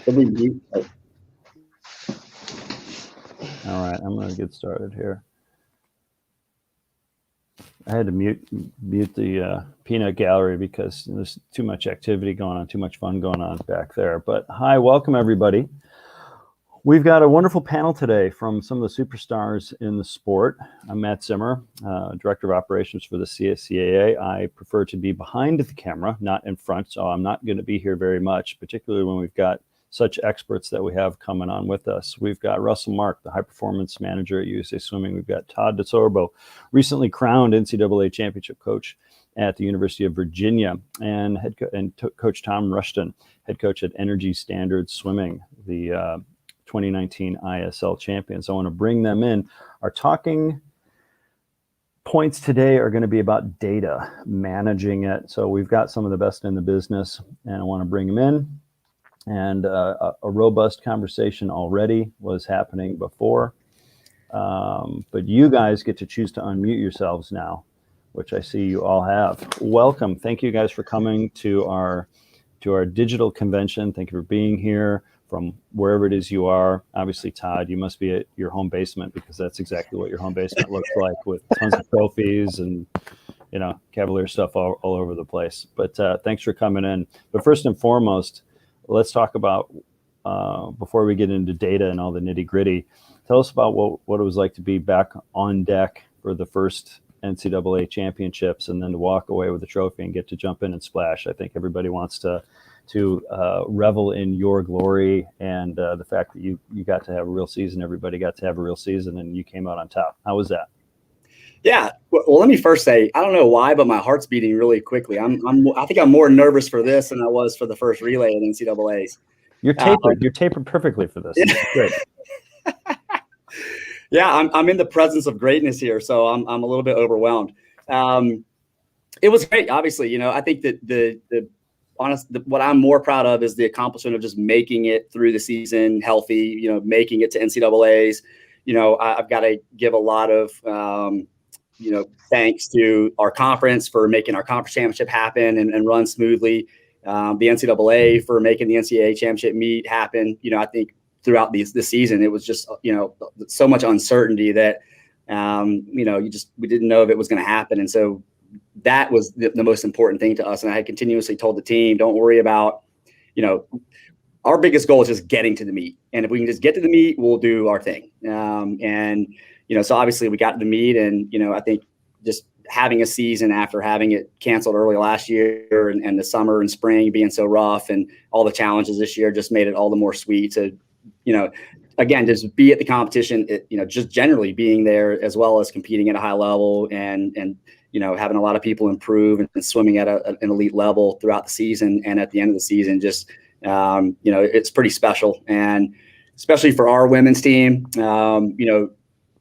All right, I'm going to get started here. I had to mute the peanut gallery because there's too much activity going on, too much fun going on back there. But hi, welcome everybody. We've got a wonderful panel today from some of the superstars in the sport. I'm Matt Zimmer, Director of Operations for the CAA. I prefer to be behind the camera, not in front, so I'm not going to be here very much, particularly when we've got such experts that we have coming on with us. We've got Russell Mark, the high performance manager at USA Swimming. We've got Todd DeSorbo, recently crowned NCAA championship coach at the University of Virginia, and Coach Tom Rushton, head coach at Energy Standards Swimming, the 2019 ISL champions. I want to bring them in. Our talking points today are going to be about data, managing it. So we've got some of the best in the business, and I want to bring them in. And a robust conversation already was happening before. But you guys get to choose to unmute yourselves now, which I see you all have. Welcome. Thank you guys for coming to our digital convention. Thank you for being here from wherever it is you are. Obviously, Todd, you must be at your home basement, because that's exactly what your home basement looks like, with tons of trophies and, you know, Cavalier stuff all over the place. But thanks for coming in. But first and foremost, let's talk about, before we get into data and all the nitty gritty, tell us about what it was like to be back on deck for the first NCAA championships, and then to walk away with a trophy and get to jump in and splash. I think everybody wants to revel in your glory, and the fact that you got to have a real season. Everybody got to have a real season, and you came out on top. How was that? Yeah. Well, let me first say, I don't know why, but my heart's beating really quickly. I think I'm more nervous for this than I was for the first relay at NCAAs. You're tapered perfully for this. Great. Yeah, I'm in the presence of greatness here, so I'm a little bit overwhelmed. It was great. Obviously, you know, I think that what I'm more proud of is the accomplishment of just making it through the season healthy, you know, making it to NCAAs. You know, I've got to give a lot of, you know, thanks to our conference for making our conference championship happen and run smoothly. The NCAA for making the NCAA championship meet happen. You know, I think throughout the season, it was just, you know, so much uncertainty that, you know, we didn't know if it was going to happen. And so that was the most important thing to us. And I had continuously told the team, don't worry about, you know, our biggest goal is just getting to the meet. And if we can just get to the meet, we'll do our thing. And, you know, so obviously we got to the meet, and, you know, I think just having a season after having it canceled early last year, and the summer and spring being so rough, and all the challenges this year just made it all the more sweet to, you know, again, just be at the competition, you know, just generally being there, as well as competing at a high level, and, you know, having a lot of people improve and swimming at an elite level throughout the season. And at the end of the season, just, you know, it's pretty special. And especially for our women's team, you know,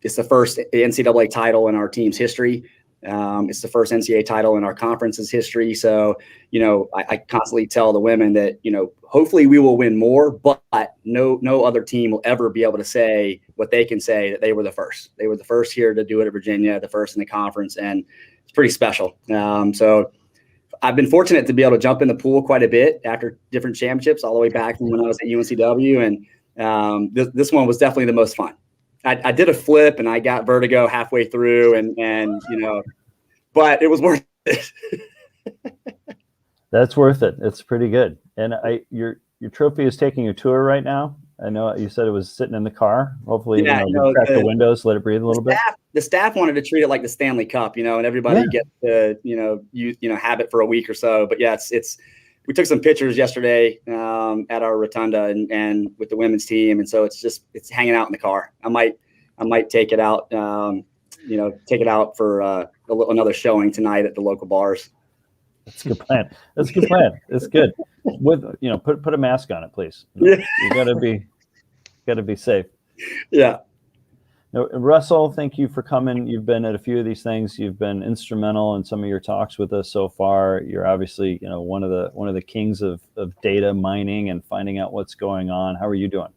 it's the first NCAA title in our team's history. It's the first NCAA title in our conference's history. So, you know, I constantly tell the women that, you know, hopefully we will win more, but no other team will ever be able to say what they can say, that they were the first. They were the first here to do it at Virginia, the first in the conference, and it's pretty special. So I've been fortunate to be able to jump in the pool quite a bit after different championships, all the way back from when I was at UNCW. And this one was definitely the most fun. I did a flip and I got vertigo halfway through, and you know, but it was worth it. That's worth it. It's pretty good. And your trophy is taking a tour right now. I know you said it was sitting in the car. Hopefully, yeah, you know, crack the windows, let it breathe a little bit. The staff wanted to treat it like the Stanley Cup, you know, and everybody get to, you know, have it for a week or so. But yeah, it's we took some pictures yesterday at our rotunda and with the women's team, and so it's hanging out in the car. I might take it out, you know, take it out for another showing tonight at the local bars. That's a good plan. That's a good plan. It's good. With, you know, put a mask on it, please. You gotta be safe. Yeah. Now, Russell, thank you for coming. You've been at a few of these things. You've been instrumental in some of your talks with us so far. You're obviously, you know, one of the kings of data mining and finding out what's going on. How are you doing?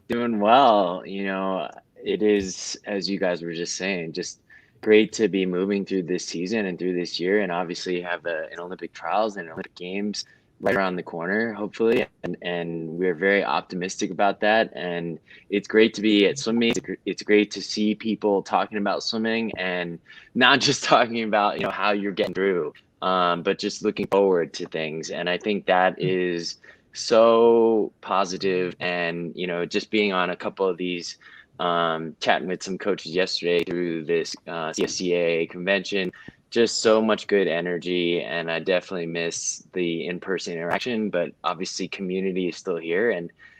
Doing well. You know, it is, as you guys were just saying, just great to be moving through this season and through this year, and obviously have an Olympic trials and Olympic games right around the corner, hopefully, and we're very optimistic about that. And it's great to be at swimming. It's great to see people talking about swimming and not just talking about how you're getting through, but just looking forward to things. And I think that is so positive. And just being on a couple of these, chatting with some coaches yesterday through this CSCA convention, just so much good energy. And I definitely miss the in-person interaction, but obviously community is still here.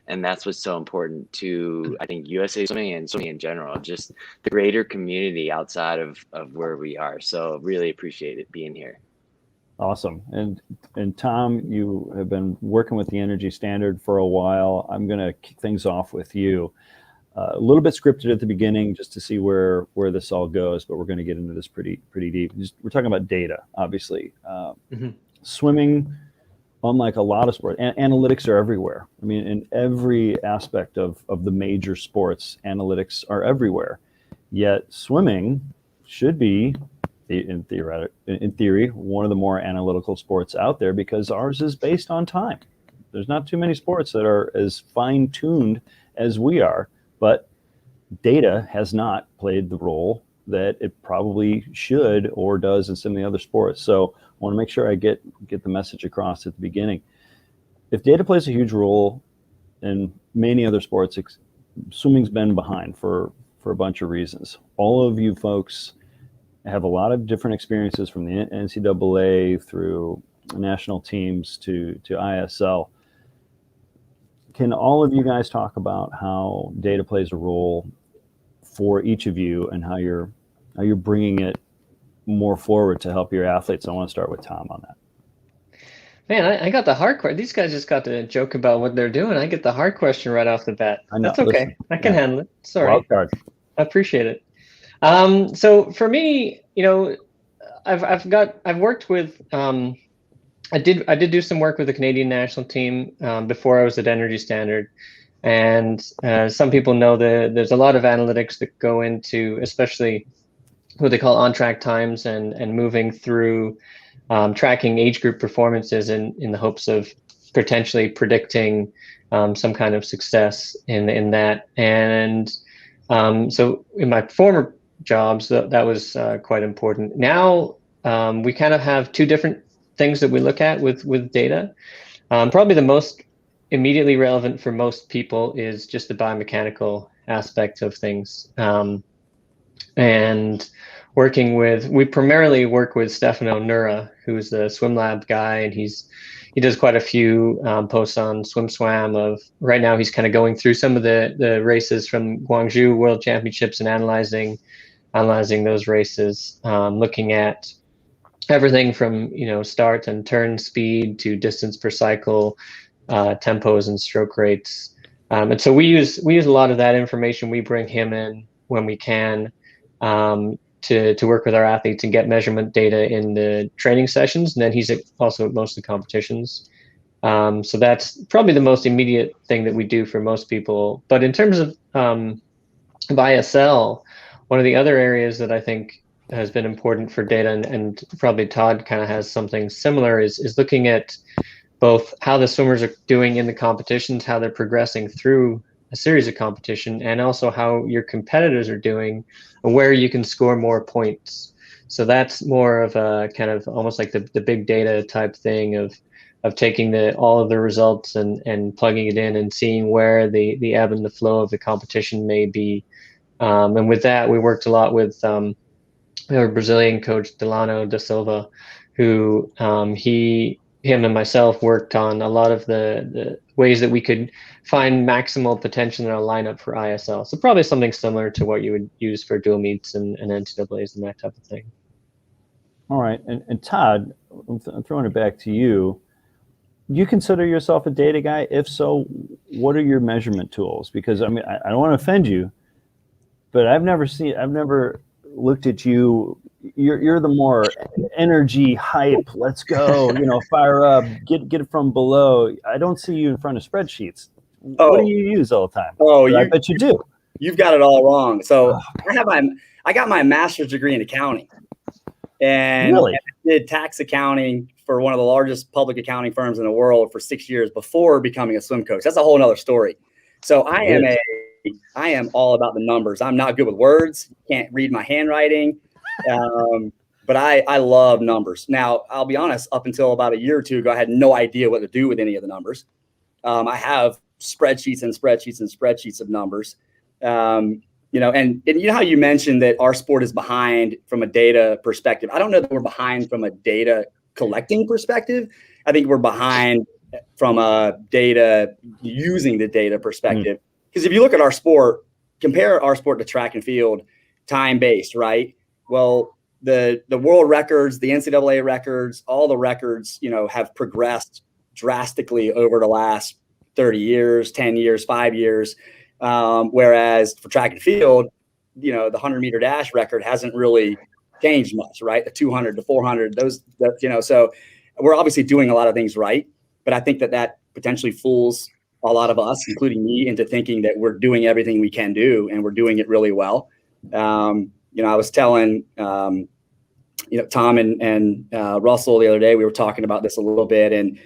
And that's what's so important to, I think, USA Swimming and swimming in general, just the greater community outside of where we are. So really appreciate it being here. Awesome. And Tom, you have been working with the Energy Standard for a while. I'm going to kick things off with you. A little bit scripted at the beginning just to see where this all goes, but we're going to get into this pretty deep. We're talking about data, obviously. Swimming, unlike a lot of sports, analytics are everywhere. I mean, in every aspect of the major sports, analytics are everywhere. Yet swimming should be, in theory, one of the more analytical sports out there because ours is based on time. There's not too many sports that are as fine-tuned as we are. But data has not played the role that it probably should or does in some of the other sports. So I want to make sure I get the message across at the beginning. If data plays a huge role in many other sports, swimming's been behind for a bunch of reasons. All of you folks have a lot of different experiences from the NCAA through national teams to ISL. Can all of you guys talk about how data plays a role for each of you and how you're bringing it more forward to help your athletes? I want to start with Tom on that. Man, I got the hard question. These guys just got to joke about what they're doing. I get the hard question right off the bat. I know. That's okay. Listen, I can handle it. Sorry. Wild card. I appreciate it. So for me, I've worked with. I did do some work with the Canadian national team before I was at Energy Standard, and some people know that there's a lot of analytics that go into, especially what they call on-track times and moving through tracking age group performances in the hopes of potentially predicting some kind of success in that. And so in my former jobs, that was quite important. Now we kind of have two different things that we look at with data. Probably the most immediately relevant for most people is just the biomechanical aspect of things. And we primarily work with Stefano Nura, who's the swim lab guy, and he does quite a few posts on SwimSwam. Right now he's kind of going through some of the races from Guangzhou World Championships and analyzing those races, looking at everything from start and turn speed to distance per cycle, tempos and stroke rates, and so we use a lot of that information. We bring him in when we can to work with our athletes and get measurement data in the training sessions, and then he's also at most of the competitions. So that's probably the most immediate thing that we do for most people. But in terms of ISL, one of the other areas that I think has been important for data, and probably Todd kind of has something similar, is looking at both how the swimmers are doing in the competitions, how they're progressing through a series of competition, and also how your competitors are doing, where you can score more points. So that's more of a kind of almost like the big data type thing of taking all of the results and plugging it in and seeing where the ebb and the flow of the competition may be. And with that, we worked a lot with our Brazilian coach Delano da Silva, who him and myself worked on a lot of the ways that we could find maximal potential in our lineup for ISL. So probably something similar to what you would use for dual meets and NCAAs and that type of thing. All right, and Todd, I'm throwing it back to you. Do you consider yourself a data guy? If so, what are your measurement tools? Because I mean, I don't want to offend you, but I've never looked at you. You're the more energy, hype, let's go, fire up, get it from below. I don't see you in front of spreadsheets. What do you use all the time? I bet you do. You've got it all wrong. So I got my master's degree in accounting, and really? I did tax accounting for one of the largest public accounting firms in the world for 6 years before becoming a swim coach. That's a whole nother story. So I am all about the numbers. I'm not good with words. Can't read my handwriting. But I love numbers. Now, I'll be honest, up until about a year or two ago, I had no idea what to do with any of the numbers. I have spreadsheets and spreadsheets and spreadsheets of numbers. And you know how you mentioned that our sport is behind from a data perspective. I don't know that we're behind from a data collecting perspective. I think we're behind from a data using the data perspective. Because if you look at our sport, compare our sport to track and field, time-based, right? Well, the world records, the NCAA records, all the records, have progressed drastically over the last 30 years, 10 years, 5 years. Whereas for track and field, the 100-meter dash record hasn't really changed much, right? The 200, the 400, so we're obviously doing a lot of things right. But I think that potentially fools a lot of us, including me, into thinking that we're doing everything we can do and we're doing it really well. I was telling, Tom and Russell the other day, we were talking about this a little bit. And,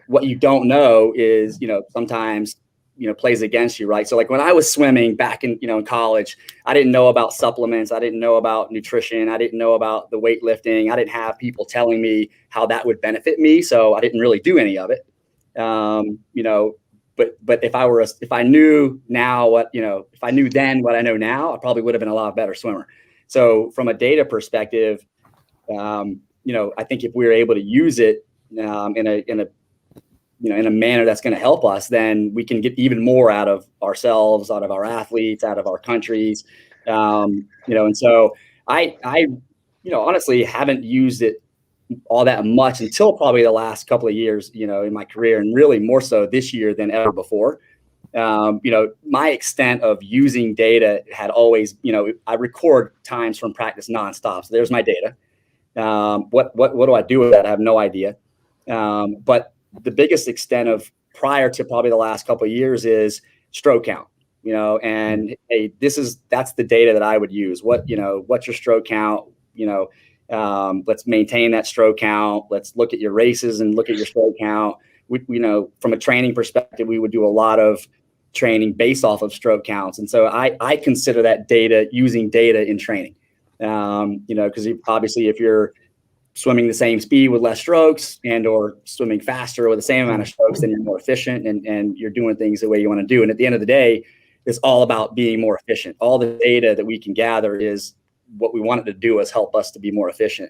what you don't know is, sometimes, plays against you, right? So like when I was swimming back in college, I didn't know about supplements. I didn't know about nutrition. I didn't know about the weightlifting. I didn't have people telling me how that would benefit me. So I didn't really do any of it. But if I knew now if I knew then what I know now, I probably would have been a lot better swimmer. So from a data perspective, I think if we were able to use it in a manner that's going to help us, then we can get even more out of ourselves, out of our athletes, out of our countries. And so I honestly haven't used it all that much until probably the last couple of years, in my career, and really more so this year than ever before. My extent of using data had always, I record times from practice nonstop. So there's my data. What do I do with that? I have no idea. But the biggest extent of prior to probably the last couple of years is stroke count, and hey, that's the data that I would use. What's your stroke count? Let's maintain that stroke count. Let's look at your races and look at your stroke count. From a training perspective, we would do a lot of training based off of stroke counts. And so I consider that using data in training, because obviously if you're swimming the same speed with less strokes and or swimming faster with the same amount of strokes, then you're more efficient and you're doing things the way you want to do. And at the end of the day, it's all about being more efficient. All the data that we can gather is what we want it to do is help us to be more efficient.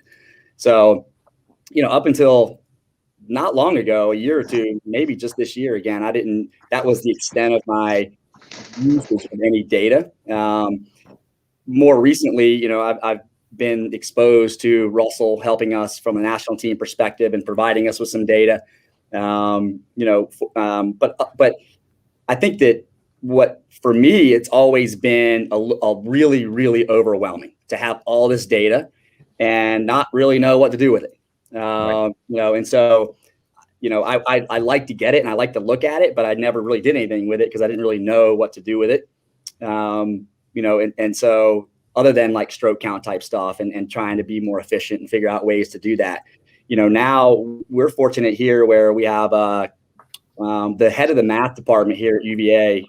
So, up until not long ago, a year or two, maybe just this year again, that was the extent of my usage of any data. More recently, I've been exposed to Russell helping us from a national team perspective and providing us with some data. But I think that for me, it's always been a really, really overwhelming to have all this data and not really know what to do with it. Right. And so, I like to get it and I like to look at it, but I never really did anything with it because I didn't really know what to do with it. And so other than like stroke count type stuff and trying to be more efficient and figure out ways to do that. Now we're fortunate here where we have the head of the math department here at UVA,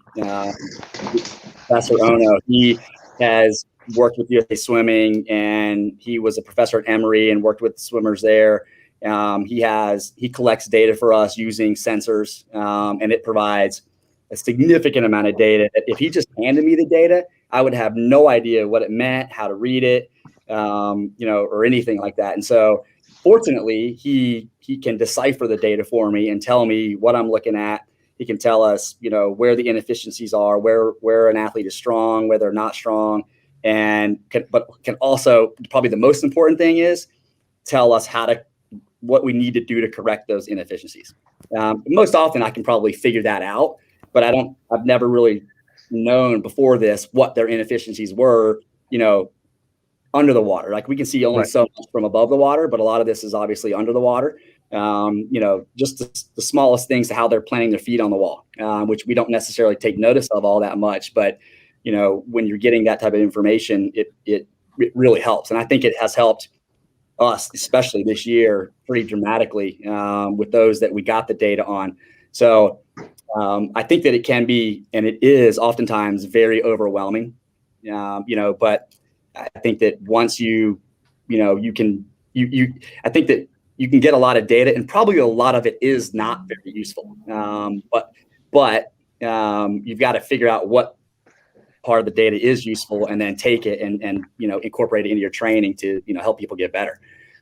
Professor Ono. He has worked with USA Swimming and he was a professor at Emory and worked with swimmers there. He collects data for us using sensors, and it provides a significant amount of data that if he just handed me the data, I would have no idea what it meant, how to read it, or anything like that. And so fortunately, he can decipher the data for me and tell me what I'm looking at. He can tell us, where the inefficiencies are, where an athlete is strong, where they're not strong, but can also, probably the most important thing is tell us what we need to do to correct those inefficiencies. Most often I can probably figure that out, but I've never really known before this what their inefficiencies were, under the water. Like we can see only so much from above the water, but a lot of this is obviously under the water. Just the smallest things to how they're planting their feet on the wall, which we don't necessarily take notice of all that much. But, when you're getting that type of information, it really helps. And I think it has helped us, especially this year, pretty dramatically with those that we got the data on. So I think that it can be, and it is oftentimes very overwhelming, but I think that once I think that you can get a lot of data, and probably a lot of it is not very useful. But you've got to figure out what part of the data is useful, and then take it and incorporate it into your training to help people get better.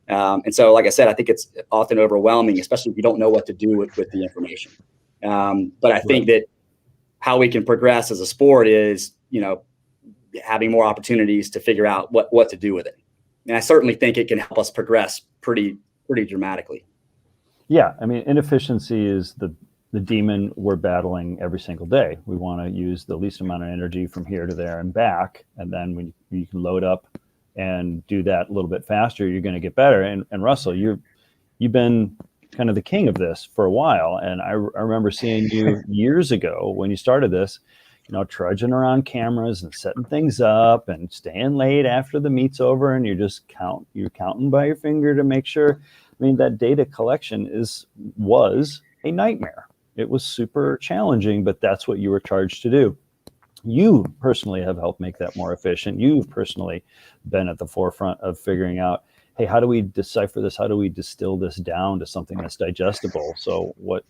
And so, like I said, I think it's often overwhelming, especially if you don't know what to do with the information. But I think that how we can progress as a sport is, having more opportunities to figure out what to do with it. And I certainly think it can help us progress pretty dramatically. Yeah, I mean, inefficiency is the demon we're battling every single day. We want to use the least amount of energy from here to there and back, and then when you can load up and do that a little bit faster, you're going to get better. And Russell, you've been kind of the king of this for a while, and I remember seeing you years ago when you started this, trudging around cameras and setting things up and staying late after the meet's over, and you're counting by your finger to make sure. I mean, that data collection was a nightmare. It was super challenging, but that's what you were charged to do. You personally have helped make that more efficient. You've personally been at the forefront of figuring out, hey, how do we decipher this? How do we distill this down to something that's digestible? So what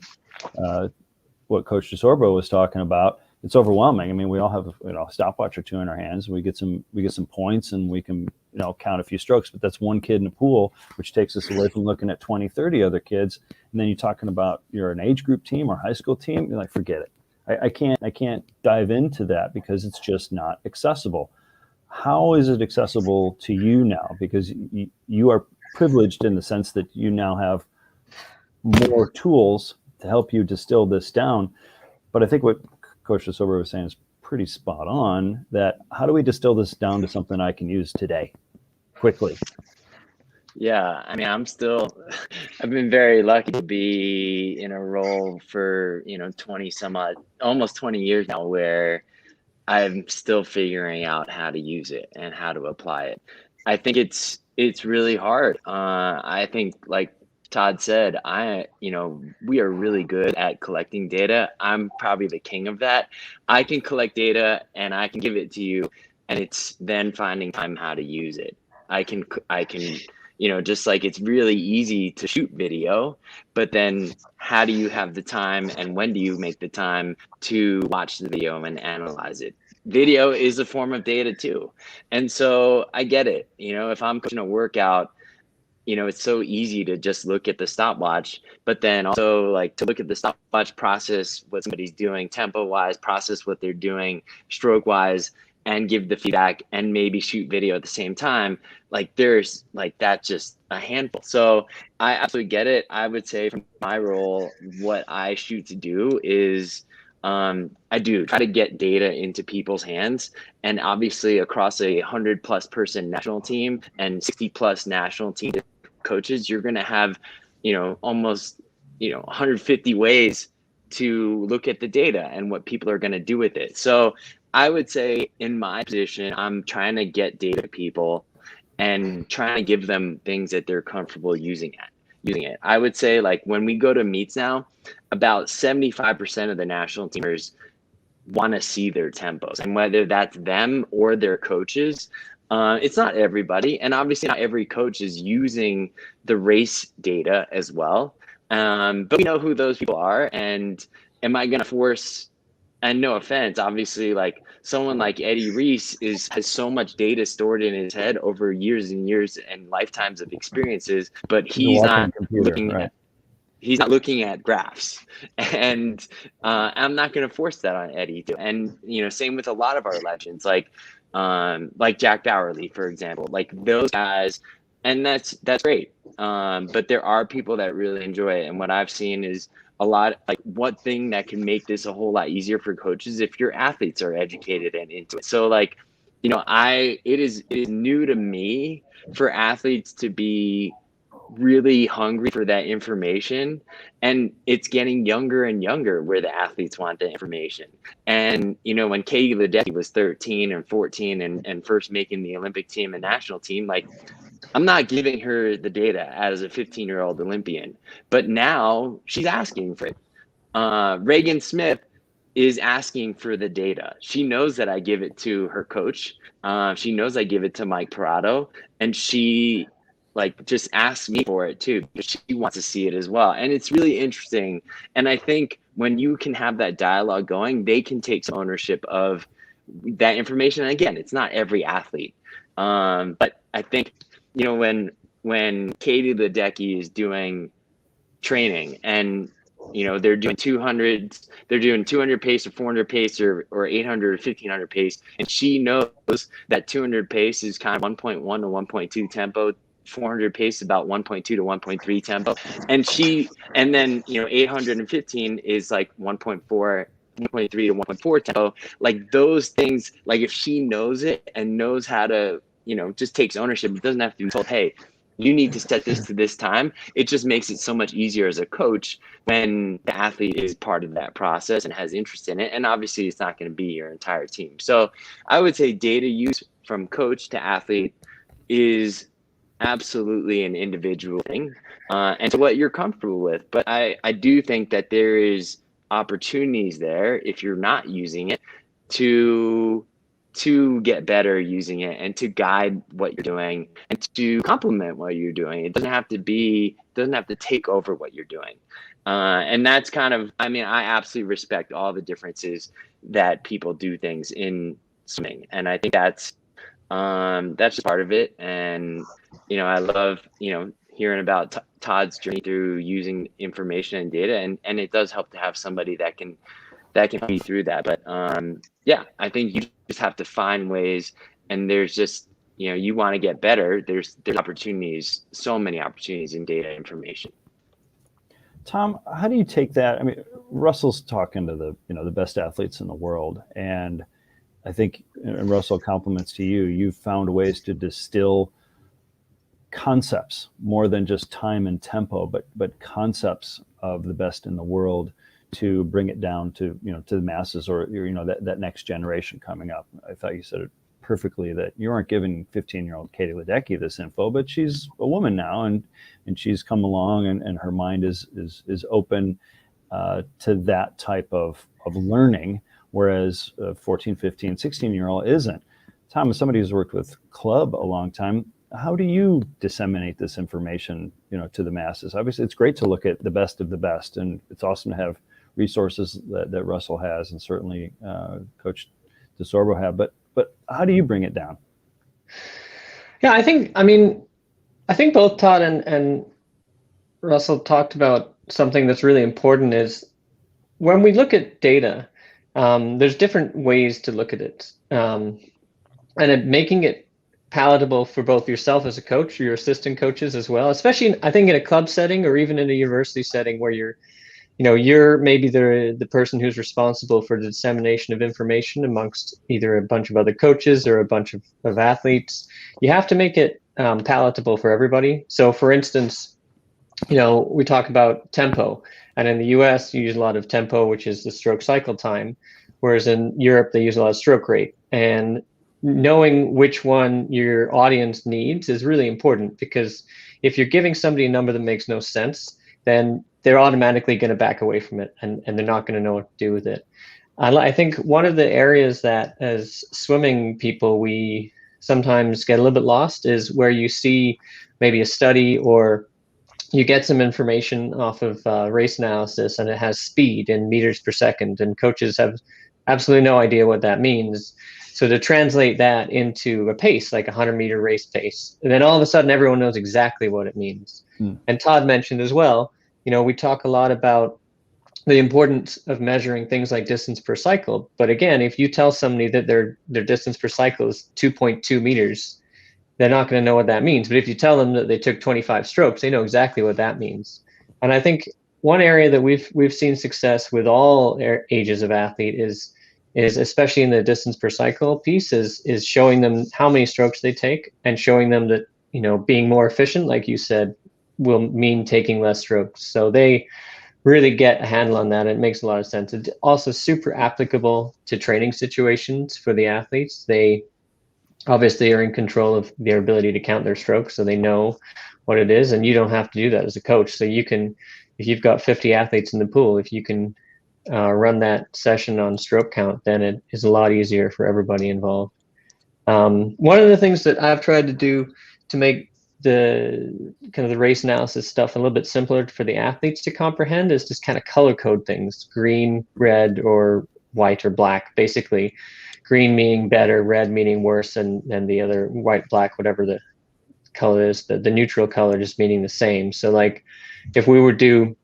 Coach DeSorbo was talking about, it's overwhelming. I mean, we all have a stopwatch or two in our hands. We get some points, and we can count a few strokes, but that's one kid in a pool, which takes us away from looking at 20, 30 other kids. And then you're talking about you're an age group team or high school team. You're like, forget it. I can't dive into that because it's just not accessible. How is it accessible to you now? Because you are privileged in the sense that you now have more tools to help you distill this down. But I think what Coach DeSorbo was saying is pretty spot on, that how do we distill this down to something I can use today quickly? Yeah, I mean, I've been very lucky to be in a role for, 20 some odd, almost 20 years now, where I'm still figuring out how to use it and how to apply it. I think it's really hard. I think, like Todd said, we are really good at collecting data. I'm probably the king of that. I can collect data and I can give it to you, and it's then finding time how to use it. I can, just like it's really easy to shoot video, but then how do you have the time, and when do you make the time to watch the video and analyze it? Video is a form of data too. And so I get it. If I'm coaching a workout, it's so easy to just look at the stopwatch, but then also like to look at the stopwatch, process what somebody's doing tempo wise, process what they're doing stroke wise, and give the feedback, and maybe shoot video at the same time. Like there's like that's just a handful. So I absolutely get it. I would say from my role, what I shoot to do is I do try to get data into people's hands, and obviously across 100+ person national team and 60+ national team coaches, you're going to have, almost, 150 ways to look at the data and what people are going to do with it. So I would say in my position, I'm trying to get data to people and trying to give them things that they're comfortable using it. I would say, like, when we go to meets now, about 75% of the national teamers want to see their tempos, and whether that's them or their coaches, it's not everybody. And obviously not every coach is using the race data as well. But we know who those people are. And am I going to force, and no offense, obviously, like someone like Eddie Reese has so much data stored in his head over years and years and lifetimes of experiences, but he's not looking at he's not looking at graphs, and I'm not going to force that on Eddie too. And same with a lot of our legends, like Jack Bowerly, for example, like those guys, and that's great. But there are people that really enjoy it, and what I've seen is a lot, like, what thing that can make this a whole lot easier for coaches if your athletes are educated and into it. So like, it is new to me for athletes to be really hungry for that information, and it's getting younger and younger where the athletes want the information. And when Katie Ledecky was 13 and 14 and first making the Olympic team and national team, like I'm not giving her the data as a 15-year-old Olympian, but now she's asking for it. Reagan Smith is asking for the data. She knows that I give it to her coach. She knows I give it to Mike Parado, and she like just asks me for it too, because she wants to see it as well. And it's really interesting. And I think when you can have that dialogue going, they can take some ownership of that information. And again, it's not every athlete. But I think, you know, when Katie Ledecky is doing training and you know they're doing 200 pace or 400 pace or 800 or 1500 pace, and she knows that 200 pace is kind of 1.1 to 1.2 tempo, 400 pace is about 1.2 to 1.3 tempo, and then you know 815 is like 1.4 1.3 to 1.4 tempo. Like those things, like if she knows it and knows how to, you know, just takes ownership, it doesn't have to be told, hey, you need to set this to this time. It just makes it so much easier as a coach when the athlete is part of that process and has interest in it. And obviously it's not going to be your entire team. So I would say data use from coach to athlete is absolutely an individual thing, and to what you're comfortable with. But I do think that there is opportunities there if you're not using it to get better using it and to guide what you're doing and to complement what you're doing. It doesn't have to take over what you're doing. And that's kind of, I mean, I absolutely respect all the differences that people do things in swimming. And I think that's just part of it. And, you know, I love, you know, hearing about Todd's journey through using information and data. And it does help to have somebody that can help you through that. But yeah, I think you just have to find ways, and there's just, you know, you want to get better. There's opportunities, so many opportunities in data information. Tom, how do you take that? I mean, Russell's talking to the best athletes in the world, and I think, and Russell, compliments to you, you've found ways to distill concepts more than just time and tempo, but concepts of the best in the world to bring it down to, you know, to the masses, or, you know, that next generation coming up. I thought you said it perfectly, that you aren't giving 15-year-old Katie Ledecky this info, but she's a woman now, and she's come along, and her mind is open to that type of learning, whereas a 14, 15, 16-year-old isn't. Tom, as somebody who's worked with club a long time, how do you disseminate this information, you know, to the masses? Obviously, it's great to look at the best of the best, and it's awesome to have resources that Russell has, and certainly Coach DeSorbo have. But how do you bring it down? Yeah, I think both Todd and Russell talked about something that's really important. Is when we look at data, there's different ways to look at it, and making it palatable for both yourself as a coach, your assistant coaches as well, especially I think in a club setting or even in a university setting where you're maybe the person who's responsible for the dissemination of information amongst either a bunch of other coaches or a bunch of athletes. You have to make it palatable for everybody. So for instance, you know, we talk about tempo, and in the US you use a lot of tempo, which is the stroke cycle time, whereas in Europe they use a lot of stroke rate. And knowing which one your audience needs is really important, because if you're giving somebody a number that makes no sense, then they're automatically going to back away from it, and they're not going to know what to do with it. I think one of the areas that as swimming people we sometimes get a little bit lost is where you see maybe a study or you get some information off of race analysis, and it has speed in meters per second, and coaches have absolutely no idea what that means. So to translate that into a pace, like a 100-meter race pace, and then all of a sudden everyone knows exactly what it means. And Todd mentioned as well, you know, we talk a lot about the importance of measuring things like distance per cycle. But again, if you tell somebody that their distance per cycle is 2.2 meters, they're not going to know what that means. But if you tell them that they took 25 strokes, they know exactly what that means. And I think one area that we've seen success with all ages of athlete is especially in the distance per cycle piece is showing them how many strokes they take, and showing them that, you know, being more efficient, like you said, will mean taking less strokes. So they really get a handle on that. It makes a lot of sense. It's also super applicable to training situations for the athletes. They obviously are in control of their ability to count their strokes, so they know what it is, and you don't have to do that as a coach. So you can, if you've got 50 athletes in the pool, if you can run that session on stroke count, then it is a lot easier for everybody involved. One of the things that I've tried to do to make the kind of the race analysis stuff a little bit simpler for the athletes to comprehend is just kind of color code things: green, red, or white or black. Basically, green meaning better, red meaning worse, and the other white, black, whatever the color is, the neutral color just meaning the same. So like if we were do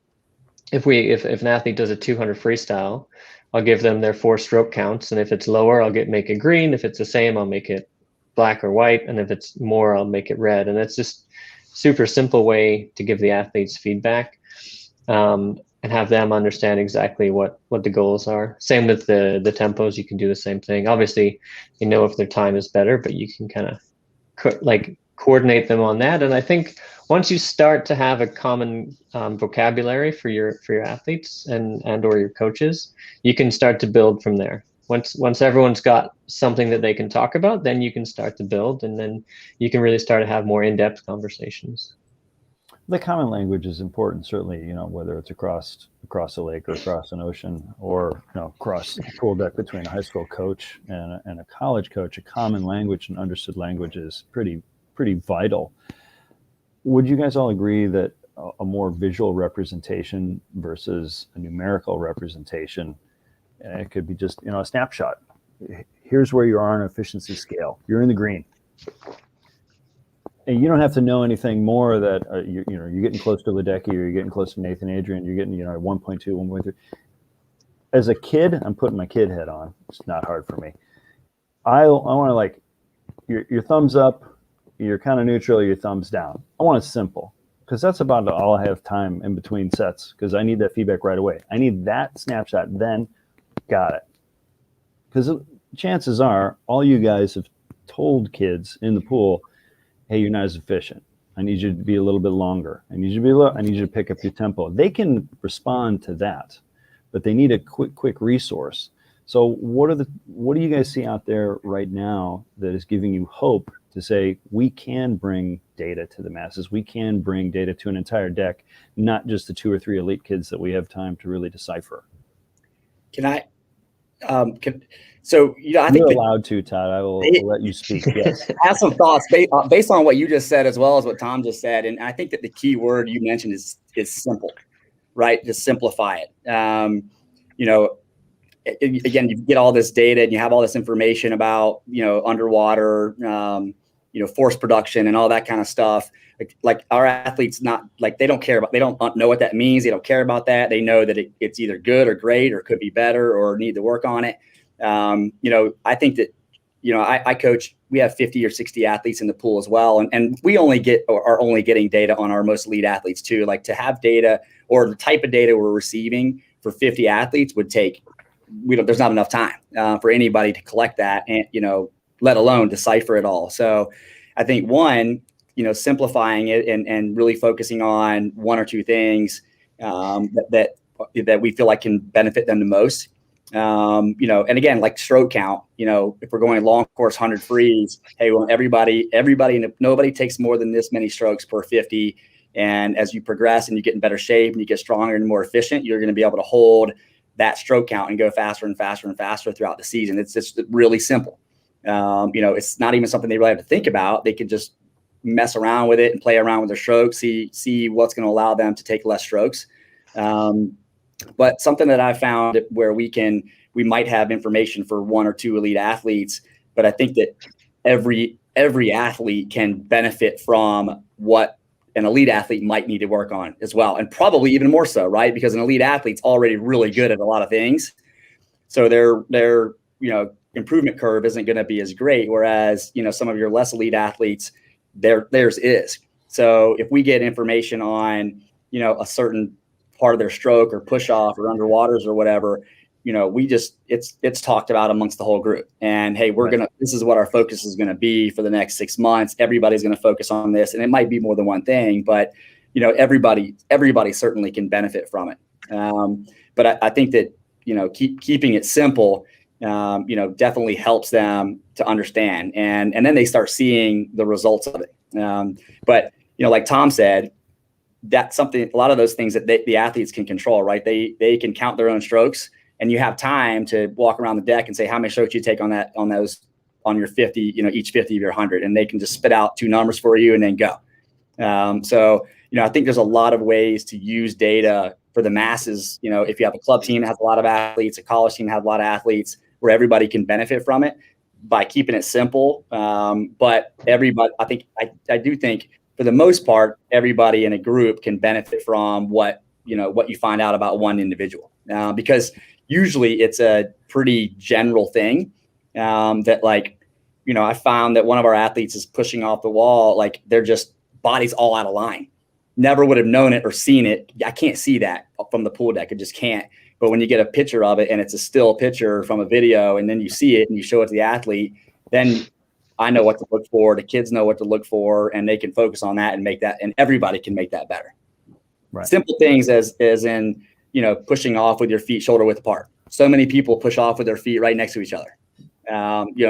if an athlete does a 200 freestyle, I'll give them their 4 stroke counts, and if it's lower, I'll make it green. If it's the same, I'll make it black or white, and if it's more, I'll make it red. And that's just super simple way to give the athletes feedback, and have them understand exactly what the goals are. Same with the tempos. You can do the same thing. Obviously, you know if their time is better, but you can kind of coordinate them on that. And I think once you start to have a common vocabulary for your athletes and or your coaches, you can start to build from there. Once everyone's got something that they can talk about, then you can start to build, and then you can really start to have more in-depth conversations. The common language is important, certainly, whether it's across a lake or across an ocean, or across a pool deck between a high school coach and a college coach. A common language and understood language is pretty vital. Would you guys all agree that a more visual representation versus a numerical representation, it could be just a snapshot? Here's where you are on an efficiency scale. You're in the green. And you don't have to know anything more that you're getting close to Ledecky, or you're getting close to Nathan Adrian, you're getting 1.2, 1.3. As a kid, I'm putting my kid head on. It's not hard for me. I want to your thumbs up, you're kind of neutral, your thumbs down. I want it simple, because that's about all I have time in between sets, because I need that feedback right away. I need that snapshot, then got it. Because chances are all you guys have told kids in the pool, hey, you're not as efficient. I need you to be a little bit longer. I need you to pick up your tempo. They can respond to that, but they need a quick resource. So what do you guys see out there right now that is giving you hope to say we can bring data to the masses? We can bring data to an entire deck, not just the 2 or 3 elite kids that we have time to really decipher. Can I? I think you're allowed to, Todd. I'll let you speak. Yes. I have some thoughts based on what you just said, as well as what Tom just said. And I think that the key word you mentioned is simple, right? Just simplify it. Again, you get all this data and you have all this information about, underwater, force production and all that kind of stuff. Like our athletes, they don't know what that means. They don't care about that. They know that it's either good or great, or could be better, or need to work on it. I think that, I coach, we have 50 or 60 athletes in the pool as well. And we are only getting data on our most elite athletes too. Like, to have data, or the type of data we're receiving for 50 athletes would take, there's not enough time for anybody to collect that, and, let alone decipher it all. So I think simplifying it and really focusing on 1 or 2 things that we feel like can benefit them the most. And again, like stroke count, if we're going long course 100 frees, hey, well, everybody, nobody takes more than this many strokes per 50. And as you progress and you get in better shape and you get stronger and more efficient, you're going to be able to hold that stroke count and go faster and faster and faster throughout the season. It's just really simple. It's not even something they really have to think about. They can just mess around with it and play around with their strokes, see what's going to allow them to take less strokes. But something that I found where we might have information for 1 or 2 elite athletes, but I think that every athlete can benefit from what an elite athlete might need to work on as well. And probably even more so, right? Because an elite athlete's already really good at a lot of things. So their improvement curve isn't going to be as great. Whereas, some of your less elite athletes, theirs is. So if we get information on, a certain part of their stroke or push off or underwaters or whatever, it's talked about amongst the whole group. And hey, this is what our focus is going to be for the next 6 months. Everybody's going to focus on this, and it might be more than one thing, but everybody certainly can benefit from it. But I think that, keeping it simple, definitely helps them to understand. And then they start seeing the results of it. But, like Tom said, that's something, a lot of those things that the athletes can control, right? They can count their own strokes, and you have time to walk around the deck and say how many strokes you take on your 50, each 50 of your 100, and they can just spit out 2 numbers for you and then go. So I think there's a lot of ways to use data for the masses. If you have a club team that has a lot of athletes, a college team that has a lot of athletes, where everybody can benefit from it by keeping it simple. But everybody, I do think for the most part, everybody in a group can benefit from what you find out about one individual, because usually it's a pretty general thing, that I found that one of our athletes is pushing off the wall, like they're just body's all out of line. Never would have known it or seen it. I can't see that from the pool deck. I just can't. But when you get a picture of it and it's a still picture from a video, and then you see it and you show it to the athlete, then I know what to look for. The kids know what to look for, and they can focus on that and make that, and everybody can make that better. Right. Simple things as in, pushing off with your feet shoulder width apart. So many people push off with their feet right next to each other.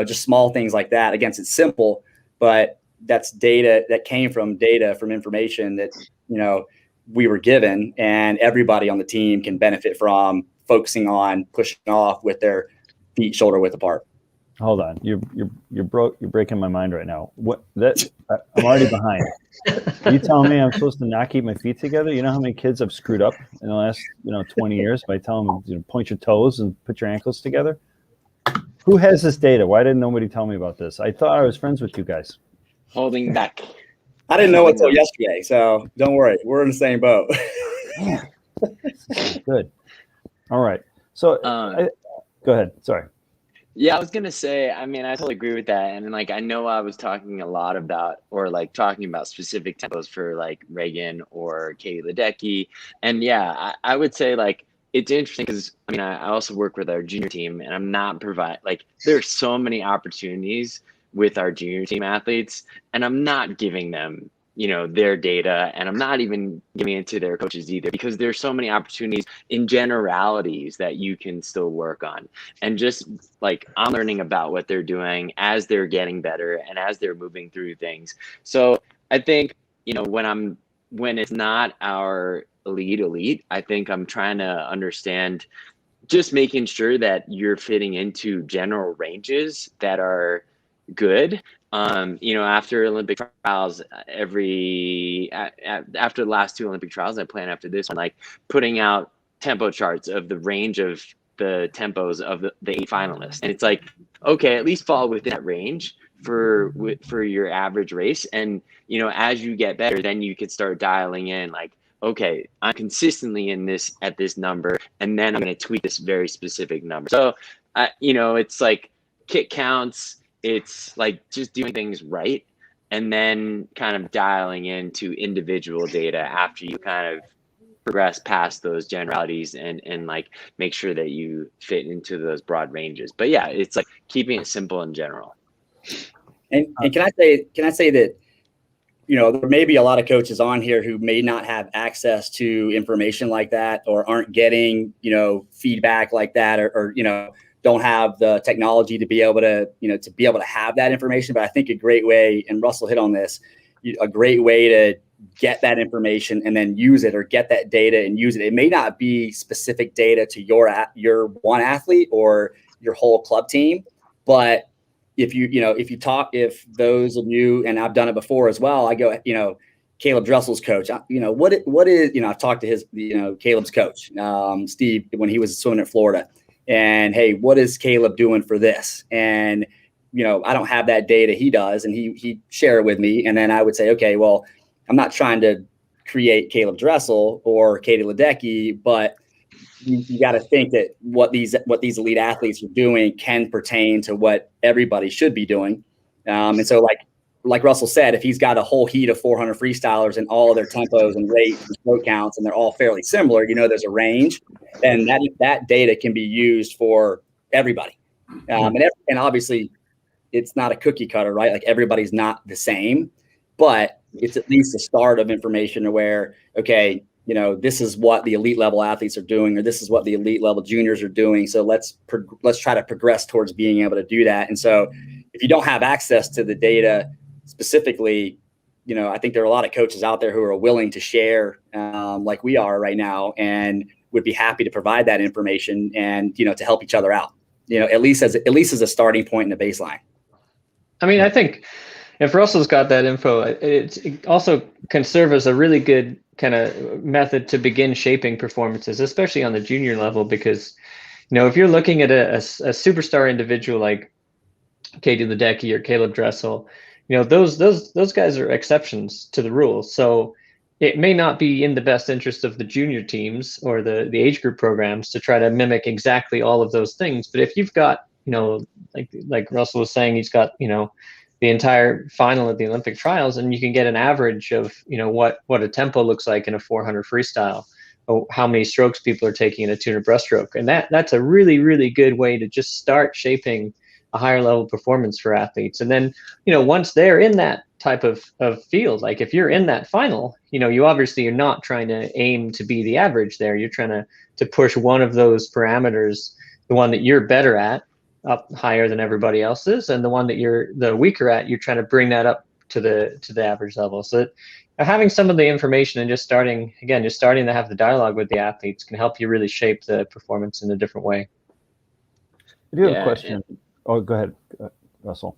Just small things like that. Again, it's simple, but that's data that came from information that, we were given, and everybody on the team can benefit from focusing on pushing off with their feet shoulder width apart. Hold on. You're breaking my mind right now. I'm already behind. You telling me I'm supposed to not keep my feet together? You know how many kids I've screwed up in the last, 20 years by telling them, point your toes and put your ankles together? Who has this data? Why didn't nobody tell me about this? I thought I was friends with you guys. Holding back. I didn't know until yesterday, so don't worry. We're in the same boat. Good. All right. So go ahead. Sorry. Yeah, I was gonna say, I totally agree with that. And I know I was talking a lot about, or talking about specific tempos for Reagan or Katie Ledecky. And yeah, I would say it's interesting because I also work with our junior team, and I'm not there's so many opportunities with our junior team athletes, and I'm not giving them, their data, and I'm not even giving it to their coaches either, because there's so many opportunities in generalities that you can still work on. And just I'm learning about what they're doing as they're getting better and as they're moving through things. So I think, when it's not our elite, I think I'm trying to understand, just making sure that you're fitting into general ranges that are good. After Olympic trials, after the last 2 Olympic trials, I plan after this one, putting out tempo charts of the range of the tempos of the 8 finalists. And it's okay, at least fall within that range for your average race. And, as you get better, then you could start dialing in okay, I'm consistently at this number, and then I'm going to tweak this very specific number. So, it's kick counts. It's just doing things right, and then kind of dialing into individual data after you kind of progress past those generalities and make sure that you fit into those broad ranges. But yeah, it's keeping it simple in general. And can I say that, there may be a lot of coaches on here who may not have access to information like that, or aren't getting, feedback like that, or don't have the technology to be able to have that information. But I think a great way, and Russell hit on this, a great way to get that information and then use it, or get that data and use it. It may not be specific data to your one athlete or your whole club team, but if those of you, and I've done it before as well, I go, Caleb Dressel's coach, what is, I've talked to his, Caleb's coach, Steve, when he was swimming at Florida. And hey, what is Caleb doing for this? And, I don't have that data. He does. And he share it with me. And then I would say, okay, well, I'm not trying to create Caleb Dressel or Katie Ledecky, but you got to think that what these elite athletes are doing can pertain to what everybody should be doing. And so like Russell said, if he's got a whole heat of 400 freestylers and all of their tempos and rates and stroke counts, and they're all fairly similar, there's a range, and that data can be used for everybody. And obviously it's not a cookie cutter, right? Everybody's not the same, but it's at least a start of information where, okay, this is what the elite level athletes are doing, or this is what the elite level juniors are doing. So let's try to progress towards being able to do that. And so if you don't have access to the data specifically, I think there are a lot of coaches out there who are willing to share like we are right now, and would be happy to provide that information and, to help each other out, at least as a starting point and a baseline. I mean, I think if Russell's got that info, it also can serve as a really good kind of method to begin shaping performances, especially on the junior level, because, if you're looking at a superstar individual like Katie Ledecky or Caleb Dressel, those guys are exceptions to the rule. So it may not be in the best interest of the junior teams or the age group programs to try to mimic exactly all of those things. But if you've got, like Russell was saying, he's got, the entire final at the Olympic trials, and you can get an average of, what a tempo looks like in a 400 freestyle, or how many strokes people are taking in a 200 breaststroke. And that's a really, really good way to just start shaping a higher level performance for athletes. And then, once they're in that type of field, like if you're in that final, you obviously are not trying to aim to be the average there. You're trying to push one of those parameters, the one that you're better at, up higher than everybody else's, and the one that you're the weaker at, you're trying to bring that up to the average level. So having some of the information and just starting to have the dialogue with the athletes can help you really shape the performance in a different way. I do have a question. Oh, go ahead, Russell.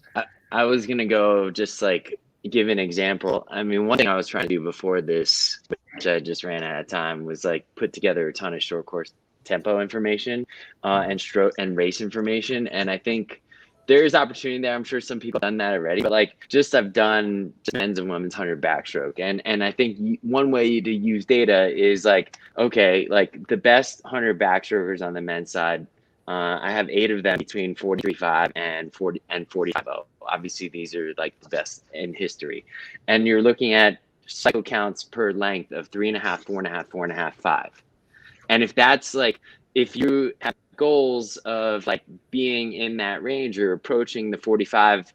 I was going to go just like give an example. I mean, one thing I was trying to do before this, which I just ran out of time, was like put together a ton of short course tempo information and stroke and race information. And I think there's opportunity there. I'm sure some people have done that already, but I've done men's and women's 100 backstroke. And I think one way to use data is the best 100 backstrokers on the men's side. I have 8 of them between 43.5 and 45.0. Obviously, these are like the best in history. And you're looking at cycle counts per length of 3.5, 4.5, 4.5, 5. And if you have goals of being in that range or approaching the 45,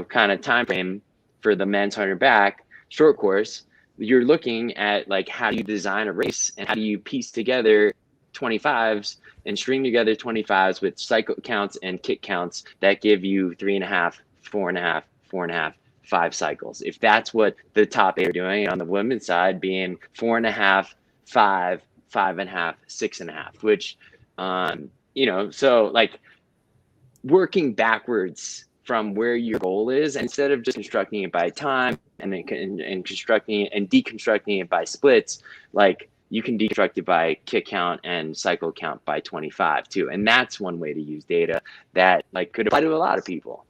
kind of time frame for the men's 100 back short course, you're looking at how do you design a race and how do you piece together 25s and string together 25s with cycle counts and kick counts that give you 3.5, 4.5, 4.5, 5 cycles. If that's what the top 8 are doing, on the women's side being 4.5, 5, 5.5, 6.5, which, so working backwards from where your goal is, instead of just constructing it by time and then constructing it and deconstructing it by splits, you can deconstruct it by kick count and cycle count by 25 too. And that's one way to use data that could apply to a lot of people.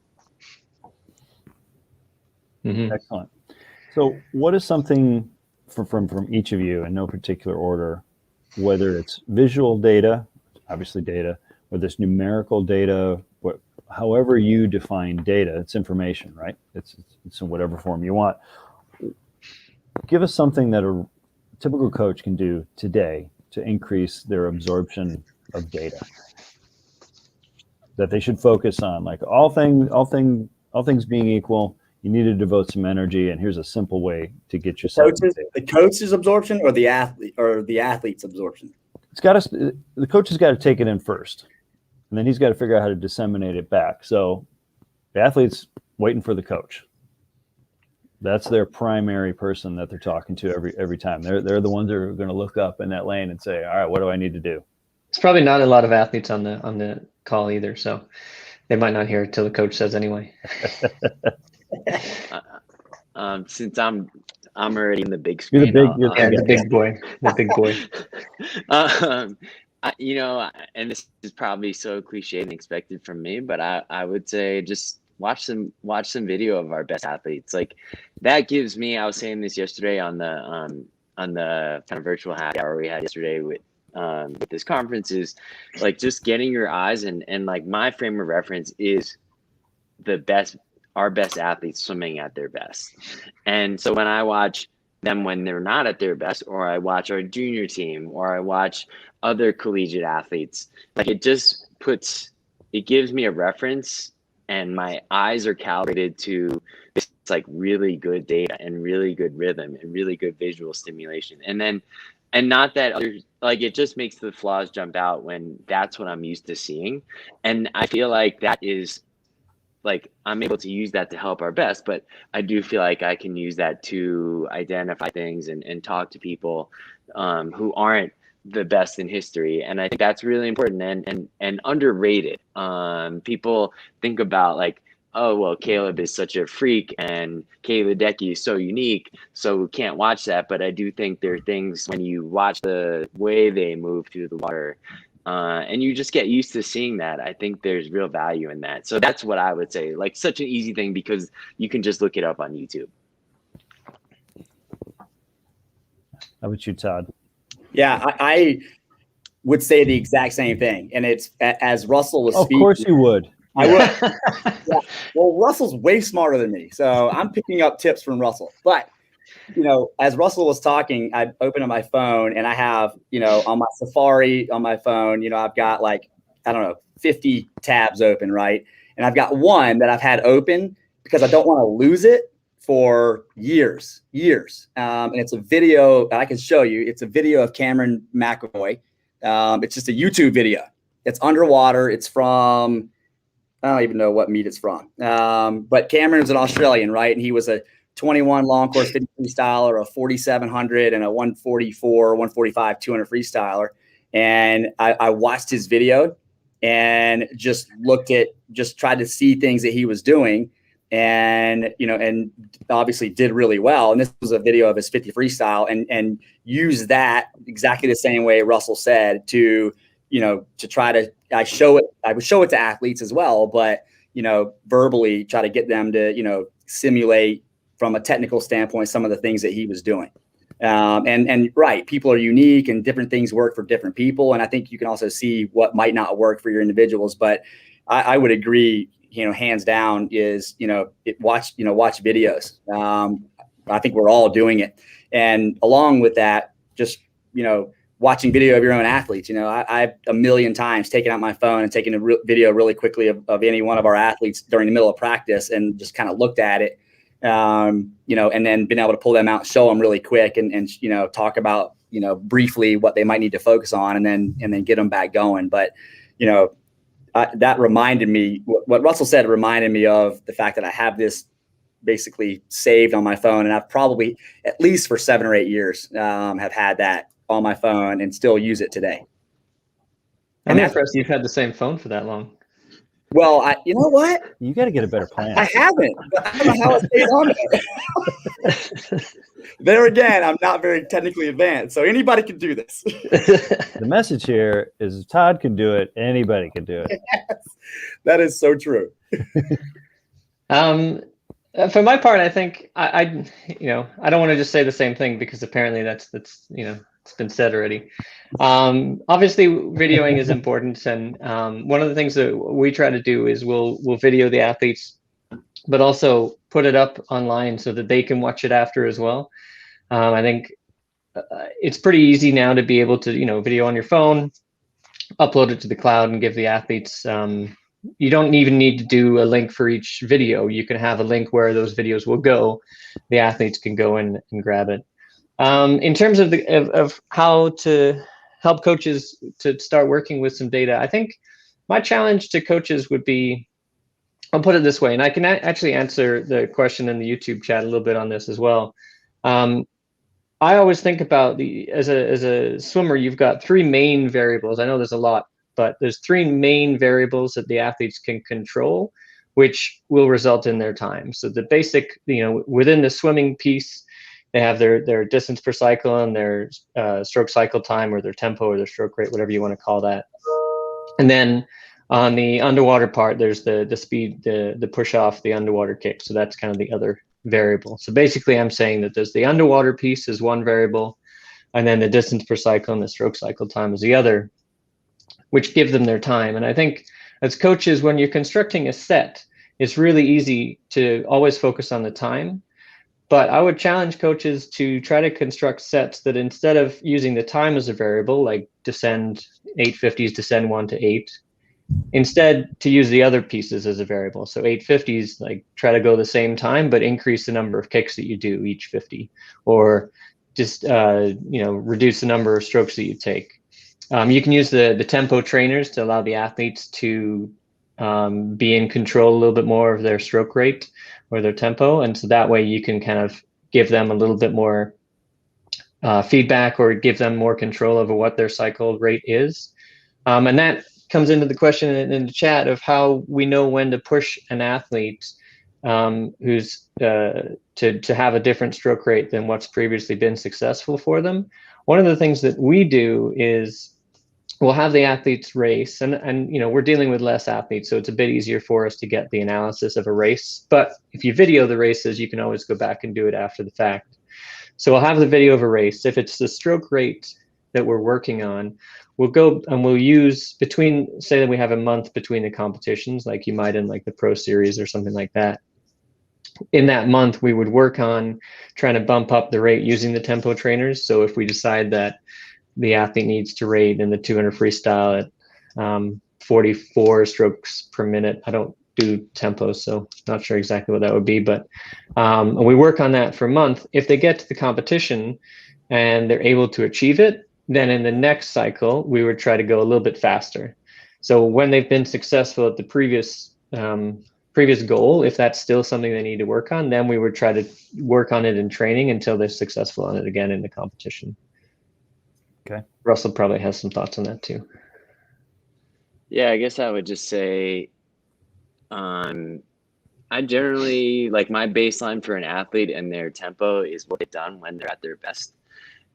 Mm-hmm. Excellent. So what is something from each of you in no particular order, whether it's visual data, obviously data, whether it's numerical data, however you define data, it's information, right? It's in whatever form you want. Give us something that a typical coach can do today to increase their absorption of data, that they should focus on. All things being equal, you need to devote some energy, and here's a simple way to get yourself. The coach's absorption or the athlete's absorption? The coach has got to take it in first, and then he's got to figure out how to disseminate it back. So the athlete's waiting for the coach. That's their primary person that they're talking to every time. They're the ones that are going to look up in that lane and say, all right, what do I need to do? It's probably not a lot of athletes on the call either, so they might not hear it till the coach says anyway. Since I'm already in the big screen. The big boy. And this is probably so cliche and expected from me, but I would say just watch some video of our best athletes. That gives me, I was saying this yesterday on the kind of virtual happy hour we had yesterday with this conference, is just getting your eyes and my frame of reference is our best athletes swimming at their best. And so when I watch them when they're not at their best, or I watch our junior team, or I watch other collegiate athletes, it gives me a reference, and my eyes are calibrated to this really good data and really good rhythm and really good visual stimulation. And then And not that others, like, it just makes the flaws jump out when that's what I'm used to seeing. And I feel like that is, like, I'm able to use that to help our best, but I do feel like I can use that to identify things and talk to people who aren't the best in history. And I think that's really important and underrated. People think about, like, oh, well, Caleb is such a freak and Kayla Ledecky is so unique, so we can't watch that. But I do think there are things when you watch the way they move through the water, and you just get used to seeing that. I think there's real value in that. So that's what I would say, like, such an easy thing because you can just look it up on YouTube. How about you, Todd? Yeah, I would say the exact same thing. And it's as Russell was speaking. Of course you would. I would. Yeah. Well, Russell's way smarter than me, so I'm picking up tips from Russell. But as Russell was talking, I opened up my phone and I have, on my Safari on my phone, I've got like, I don't know, 50 tabs open, right? And I've got one that I've had open because I don't want to lose it for years. And it's a video that I can show you. It's a video of Cameron McAvoy. It's just a YouTube video. It's underwater. It's from, I don't even know what meet it's from. But Cameron was an Australian, right? And he was a 21 long course 50 freestyler, a 4,700 and a 144, 145, 200 freestyler. And I watched his video and just tried to see things that he was doing and obviously did really well. And this was a video of his 50 freestyle and use that exactly the same way Russell said to try to, I would show it to athletes as well, but, verbally try to get them to, simulate from a technical standpoint, some of the things that he was doing. And right, people are unique and different things work for different people. And I think you can also see what might not work for your individuals, but I would agree, hands down is, watch videos. I think we're all doing it. And along with that, just, watching video of your own athletes. I've a million times taken out my phone and taken a video really quickly of any one of our athletes during the middle of practice and just kind of looked at it, and then been able to pull them out, show them really quick and talk about, briefly what they might need to focus on and then get them back going. But, that reminded me, what Russell said reminded me of the fact that I have this basically saved on my phone. And I've probably, at least for 7 or 8 years, have had that on my phone and still use it today. I'm impressed you've had the same phone for that long. Well, you know what? You got to get a better plan. I haven't. But I don't know how it stays on there. There again, I'm not very technically advanced, so anybody can do this. The message here is if Todd can do it, anybody can do it. Yes, that is so true. For my part, I think I don't want to just say the same thing because apparently that's it's been said already. Obviously, videoing is important, and one of the things that we try to do is we'll video the athletes, but also put it up online so that they can watch it after as well. I think it's pretty easy now to be able to video on your phone, upload it to the cloud, and give the athletes. You don't even need to do a link for each video. You can have a link where those videos will go. The athletes can go in and grab it. In terms of how to help coaches to start working with some data, I think my challenge to coaches would be, I'll put it this way, and I can actually answer the question in the YouTube chat a little bit on this as well. I always think about as a swimmer, you've got 3 main variables. I know there's a lot, but there's 3 main variables that the athletes can control, which will result in their time. So the basic, within the swimming piece, they have their distance per cycle and their stroke cycle time, or their tempo, or their stroke rate, whatever you want to call that. And then on the underwater part, there's the speed, the push off, the underwater kick. So that's kind of the other variable. So basically, I'm saying that there's the underwater piece is one variable, and then the distance per cycle and the stroke cycle time is the other, which give them their time. And I think as coaches, when you're constructing a set, it's really easy to always focus on the time. But I would challenge coaches to try to construct sets that instead of using the time as a variable, like descend 850s, descend 1 to 8, instead to use the other pieces as a variable. So 850s, like try to go the same time, but increase the number of kicks that you do each 50, or just reduce the number of strokes that you take. You can use the tempo trainers to allow the athletes to be in control a little bit more of their stroke rate or their tempo, and so that way you can kind of give them a little bit more feedback or give them more control over what their cycle rate is. And that comes into the question in the chat of how we know when to push an athlete who's to have a different stroke rate than what's previously been successful for them. One of the things that we do is we'll have the athletes race, and we're dealing with less athletes, so it's a bit easier for us to get the analysis of a race. But if you video the races, you can always go back and do it after the fact. So we'll have the video of a race. If it's the stroke rate that we're working on, we'll go and we'll use say that we have a month between the competitions, like you might in like the Pro Series or something like that. In that month, we would work on trying to bump up the rate using the tempo trainers. So if we decide that the athlete needs to rate in the 200 freestyle at 44 strokes per minute, I don't do tempo, so not sure exactly what that would be, but we work on that for a month. If they get to the competition and they're able to achieve it, then in the next cycle, we would try to go a little bit faster. So when they've been successful at the previous goal, if that's still something they need to work on, then we would try to work on it in training until they're successful on it again in the competition. Okay. Russell probably has some thoughts on that too. Yeah, I guess I would just say, I generally, like, my baseline for an athlete and their tempo is what they've done when they're at their best.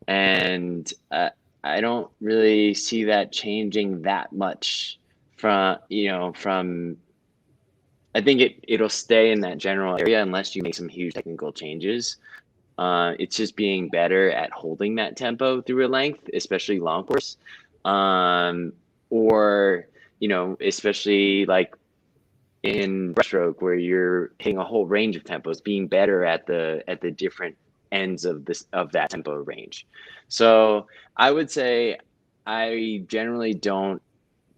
And I don't really see that changing that much from I think it'll stay in that general area unless you make some huge technical changes. It's just being better at holding that tempo through a length, especially long course, or especially like in breaststroke where you're hitting a whole range of tempos, being better at the different ends of that tempo range. So I would say I generally don't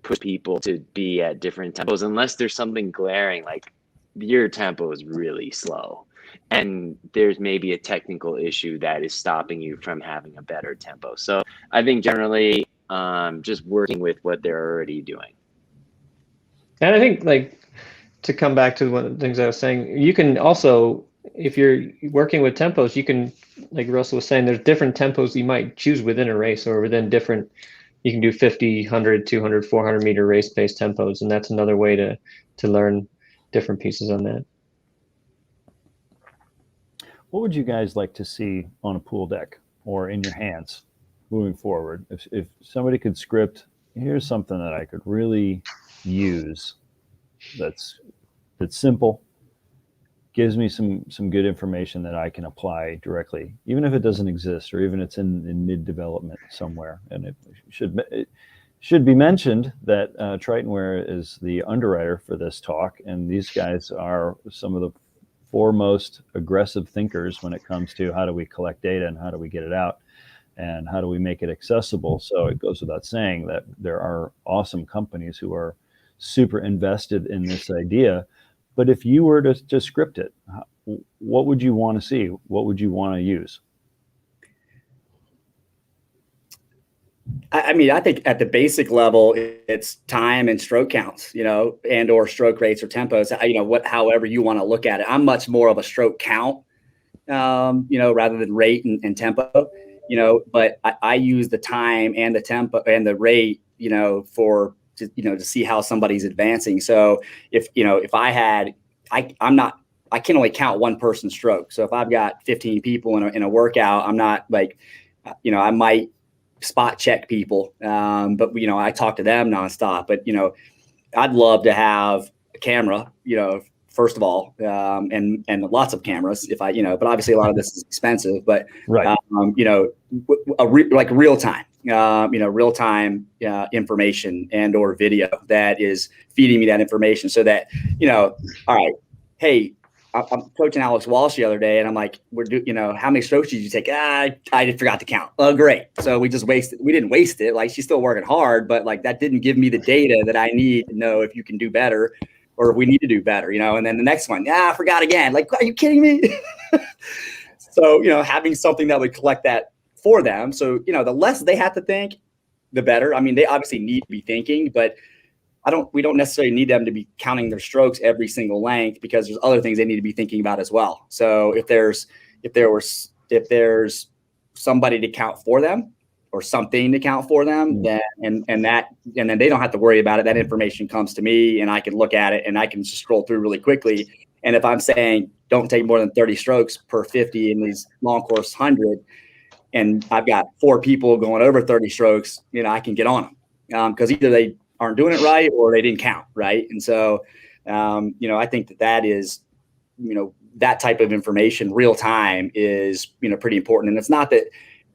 push people to be at different tempos unless there's something glaring, like your tempo is really slow and there's maybe a technical issue that is stopping you from having a better tempo. So I think generally just working with what they're already doing. And I think, like, to come back to one of the things I was saying, you can also, if you're working with tempos, you can, like Russell was saying, there's different tempos you might choose within a race or within different, you can do 50, 100, 200, 400 meter race-based tempos. And that's another way to learn different pieces on that. What would you guys like to see on a pool deck or in your hands moving forward? If somebody could script, here's something that I could really use that's simple, gives me some good information that I can apply directly, even if it doesn't exist or even it's in mid-development somewhere. And it should be mentioned that Tritonwear is the underwriter for this talk, and these guys are some of the foremost aggressive thinkers when it comes to how do we collect data and how do we get it out and how do we make it accessible. So it goes without saying that there are awesome companies who are super invested in this idea. But if you were to script it, what would you want to see? What would you want to use? I mean, I think at the basic level, it's time and stroke counts, and or stroke rates or tempos, however you want to look at it. I'm much more of a stroke count, rather than rate and tempo, but I use the time and the tempo and the rate, to see how somebody's advancing. So if I had, I can only count one person's stroke. So if I've got 15 people in a workout, I'm not like, I might spot check people. But I talk to them nonstop, but I'd love to have a camera, first of all, and lots of cameras if but obviously a lot of this is expensive, but right. Like real time, real time information and or video that is feeding me that information so that, all right, hey, I'm coaching Alex Walsh the other day, and I'm like, how many strokes did you take? I forgot to count. Oh, great. So we didn't waste it. Like, she's still working hard, but like that didn't give me the data that I need to know if you can do better or if we need to do better, and then the next one, I forgot again. Like, are you kidding me? So, having something that would collect that for them. So, the less they have to think, the better. I mean, they obviously need to be thinking, but we don't necessarily need them to be counting their strokes every single length, because there's other things they need to be thinking about as well. So if there's somebody to count for them, or something to count for them, then and then they don't have to worry about it. That information comes to me, and I can look at it, and I can just scroll through really quickly. And if I'm saying don't take more than 30 strokes per 50 in these long course 100, and I've got 4 people going over 30 strokes, I can get on them, because either they aren't doing it right or they didn't count right. And so, I think that is, that type of information real time is, pretty important. And it's not that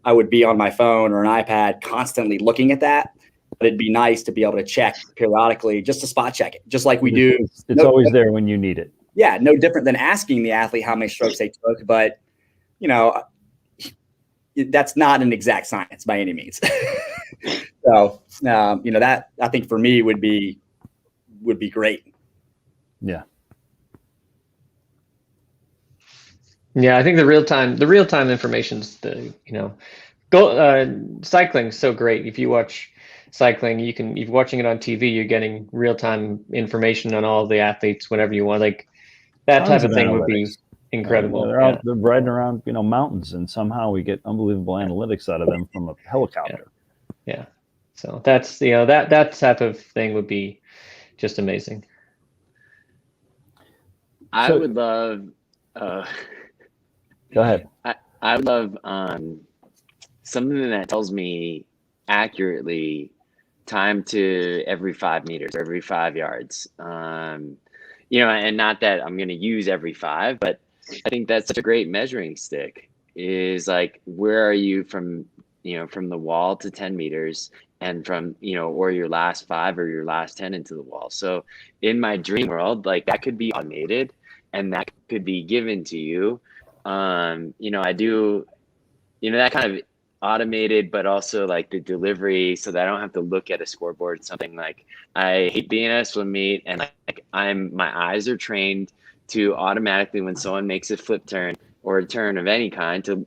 I would be on my phone or an iPad constantly looking at that, but it'd be nice to be able to check periodically, just to spot check it, just like we do. It's always there when you need it. Yeah, no different than asking the athlete how many strokes they took, but that's not an exact science by any means. So, that I think for me would be great. Yeah. Yeah, I think the real time information's cycling's so great. If you watch cycling, if you're watching it on TV, you're getting real time information on all the athletes whenever you want. Like that type of thing would be incredible. They're riding around, mountains, and somehow we get unbelievable analytics out of them from a helicopter. Yeah. So that's that type of thing would be just amazing. I would love. Go ahead. I would love something that tells me accurately time to every 5 meters, every 5 yards. And not that I'm going to use every 5, but I think that's such a great measuring stick. Is like, where are you from the wall to 10 meters, and from or your last 5 or your last 10 into the wall. So in my dream world, like, that could be automated, and that could be given to you. I do, that kind of automated, but also like the delivery, so that I don't have to look at a scoreboard. Something like, I hate being at a swim meet, and like my eyes are trained to automatically, when someone makes a flip turn or a turn of any kind, to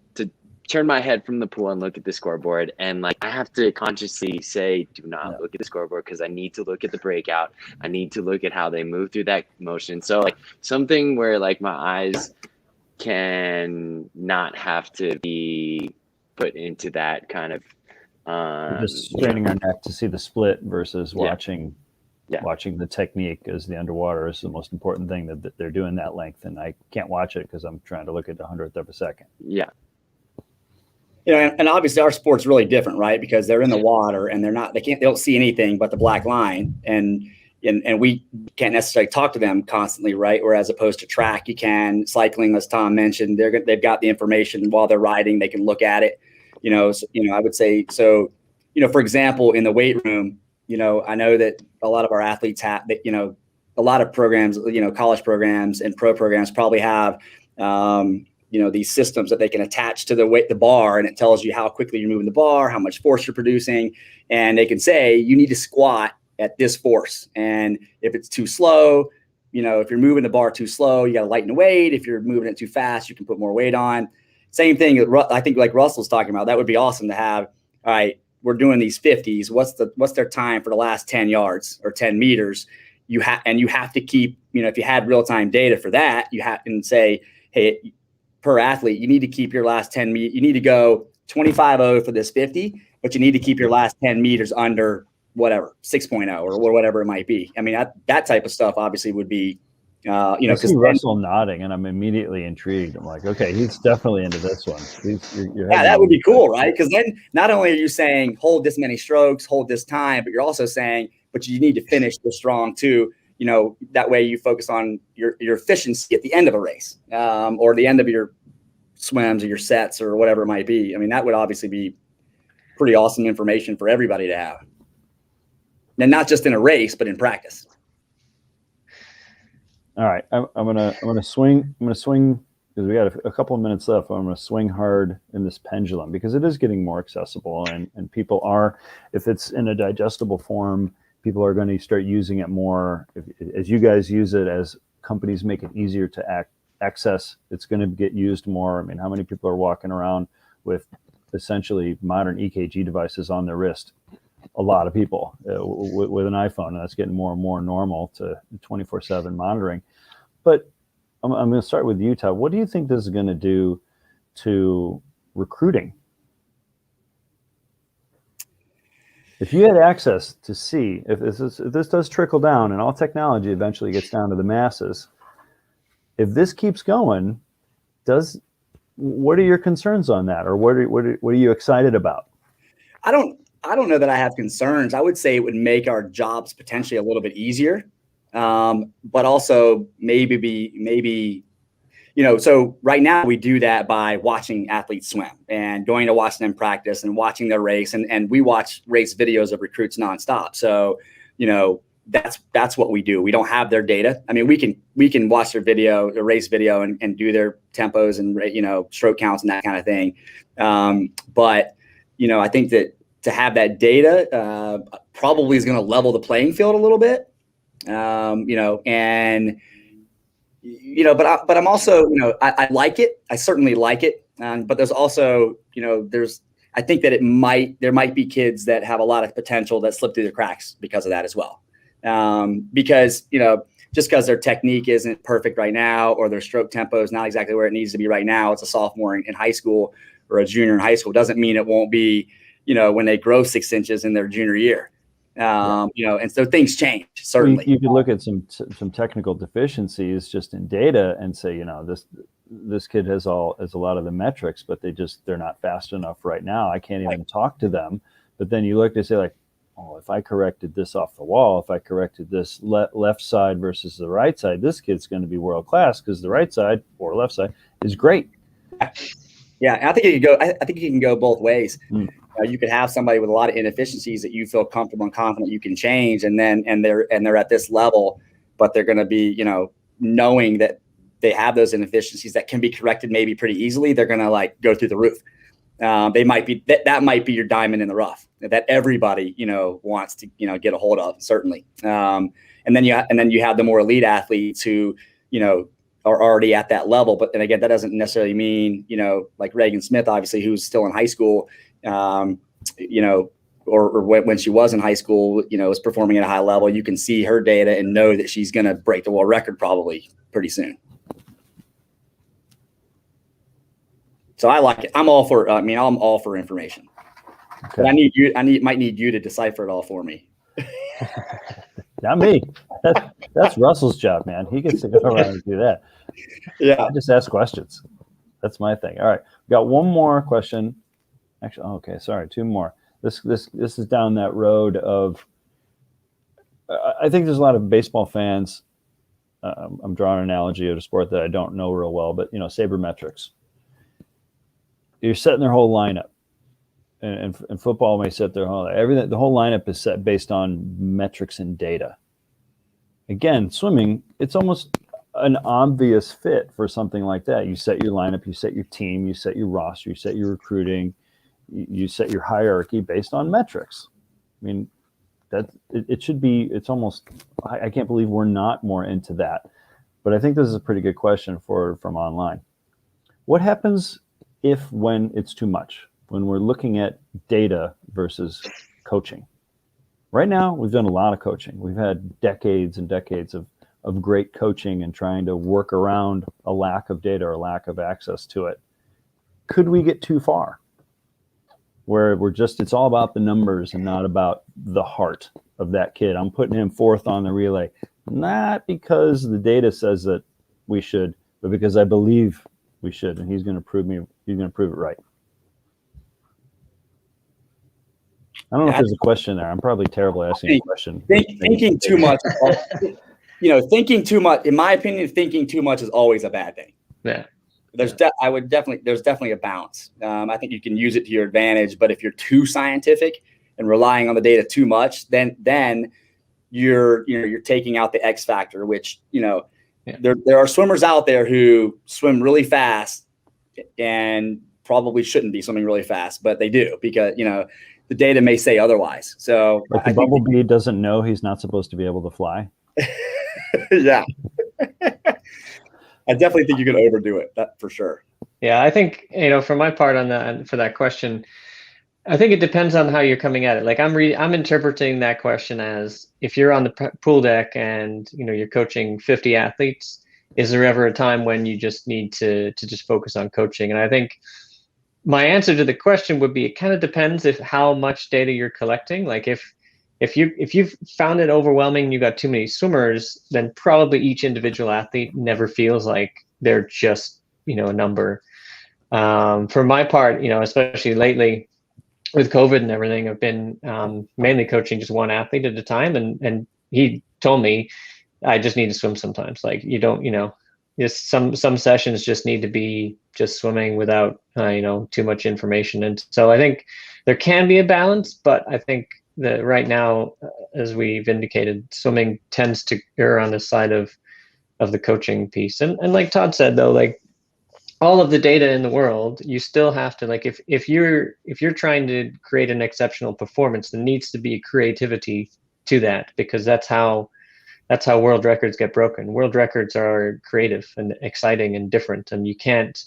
turn my head from the pool and look at the scoreboard. And like, I have to consciously say, do not look at the scoreboard, because I need to look at the breakout. I need to look at how they move through that motion. So like, something where like my eyes can not have to be put into that kind of just straining our neck to see the split versus watching the technique, as the underwater is the most important thing, that they're doing that length, and I can't watch it because I'm trying to look at the 100th of a second. Yeah. And obviously our sport's really different, right? Because they're in the water, and they don't see anything but the black line, and we can't necessarily talk to them constantly, right? Whereas opposed to track, you can. Cycling, as Tom mentioned, they've got the information while they're riding. They can look at it. I would say, so, for example, in the weight room, I know that a lot of our athletes have, a lot of programs, college programs and pro programs probably have, these systems that they can attach to the bar, and it tells you how quickly you're moving the bar, how much force you're producing, and they can say you need to squat at this force. And if it's too slow, if you're moving the bar too slow, you got to lighten the weight. If you're moving it too fast, you can put more weight on. Same thing. I think, like Russell's talking about, that would be awesome to have. All right, we're doing these 50s. What's their time for the last 10 yards or 10 meters? You have to keep, if you had real time data for that, you have to say, hey, per athlete, you need to keep your last 10 meters. You need to go 25.0 for this 50, but you need to keep your last 10 meters under whatever, 6.0 or whatever it might be. I mean, that type of stuff obviously would be, I see Russell nodding, and I'm immediately intrigued. I'm like, okay, he's definitely into this one. That would be cool, right? Because then not only are you saying hold this many strokes, hold this time, but you're also saying, but you need to finish this strong too. That way you focus on your efficiency at the end of a race, or the end of your swims or your sets or whatever it might be. I mean, that would obviously be pretty awesome information for everybody to have. And not just in a race, but in practice. All right, I'm gonna swing because we got a couple of minutes left. I'm gonna swing hard in this pendulum, because it is getting more accessible, and people are, if it's in a digestible form, people are going to start using it more. As you guys use it, as companies make it easier to access, it's going to get used more. I mean, how many people are walking around with essentially modern EKG devices on their wrist. A lot of people with an iPhone, and that's getting more and more normal to 24/7 monitoring. But I'm going to start with you, Todd. What do you think this is going to do to recruiting? If you had access to see if this does trickle down, and all technology eventually gets down to the masses, if this keeps going, what are your concerns on that, or what are you excited about? I don't know that I have concerns. I would say it would make our jobs potentially a little bit easier, but also maybe, so right now we do that by watching athletes swim and going to watch them practice and watching their race. And we watch race videos of recruits nonstop. So, that's what we do. We don't have their data. I mean, we can watch their race video and do their tempos and, stroke counts and that kind of thing. But, I think that to have that data probably is going to level the playing field a little bit, but I'm also, I like it. I certainly like it. But there's also, I think that there might be kids that have a lot of potential that slip through the cracks because of that as well. Because, just because their technique isn't perfect right now, or their stroke tempo is not exactly where it needs to be right now, it's a sophomore in high school or a junior in high school, doesn't mean it won't be, when they grow 6 inches in their junior year. And so things change, certainly. You could look at some technical deficiencies just in data and say, this kid has a lot of the metrics, but they're not fast enough right now. I can't even talk to them. But then you look to say, like, oh, if I corrected this off the wall, if I corrected this left side versus the right side, this kid's going to be world class because the right side or left side is great. Yeah, I think it can go both ways. You could have somebody with a lot of inefficiencies that you feel comfortable and confident you can change, and they're at this level, but they're going to be, knowing that they have those inefficiencies that can be corrected maybe pretty easily. They're going to go through the roof. They might be that might be your diamond in the rough that everybody wants to get a hold of, certainly. And then you have the more elite athletes who are already at that level. But then again, that doesn't necessarily mean like Reagan Smith, obviously, who's still in high school. Or when she was in high school, was performing at a high level. You can see her data and know that she's going to break the world record probably pretty soon. So I like it. I'm all for information. Okay. But I might need you to decipher it all for me. Not me. That's Russell's job, man. He gets to go around and do that. Yeah. I just ask questions. That's my thing. All right. We got one more question. Actually, okay, sorry, two more. This is down that road of. I think there's a lot of baseball fans. I'm drawing an analogy of a sport that I don't know real well, but sabermetrics. You're setting their whole lineup, and football may set their whole everything. The whole lineup is set based on metrics and data. Again, swimming, it's almost an obvious fit for something like that. You set your lineup, you set your team, you set your roster, you set your recruiting. You set your hierarchy based on metrics. I mean, it should be. It's almost. I can't believe we're not more into that. But I think this is a pretty good question from online. What happens when it's too much? When we're looking at data versus coaching. Right now, we've done a lot of coaching. We've had decades and decades of great coaching and trying to work around a lack of data or lack of access to it. Could we get too far? Where it's all about the numbers and not about the heart of that kid. I'm putting him fourth on the relay, not because the data says that we should, but because I believe we should, and he's going to prove it right. I don't know if there's a question there. I'm probably terrible at asking a question. Thinking too much, thinking too much, in my opinion, thinking too much is always a bad thing. Yeah. There's definitely a balance. I think you can use it to your advantage, but if you're too scientific and relying on the data too much, then you're taking out the X factor, which there are swimmers out there who swim really fast and probably shouldn't be swimming really fast, but they do because the data may say otherwise. So like the bumblebee doesn't know he's not supposed to be able to fly. Yeah. I definitely think you can overdo it, that for sure. Yeah, I think, for my part on that, for that question, I think it depends on how you're coming at it. Like I'm interpreting that question as, if you're on the pool deck and you're coaching 50 athletes, is there ever a time when you just need to just focus on coaching? And I think my answer to the question would be, it kind of depends if how much data you're collecting. Like if you've found it overwhelming, you got too many swimmers, then probably each individual athlete never feels like they're just a number. For my part, especially lately with COVID and everything, I've been mainly coaching just one athlete at a time, and he told me I just need to swim sometimes. Like you don't, just some sessions just need to be just swimming without too much information. And so I think there can be a balance, but I think that right now, as we've indicated, swimming tends to err on the side of the coaching piece. And like Todd said, though, like all of the data in the world, you still have to, like, if you're trying to create an exceptional performance, there needs to be creativity to that, because that's how world records get broken. World records are creative and exciting and different, and you can't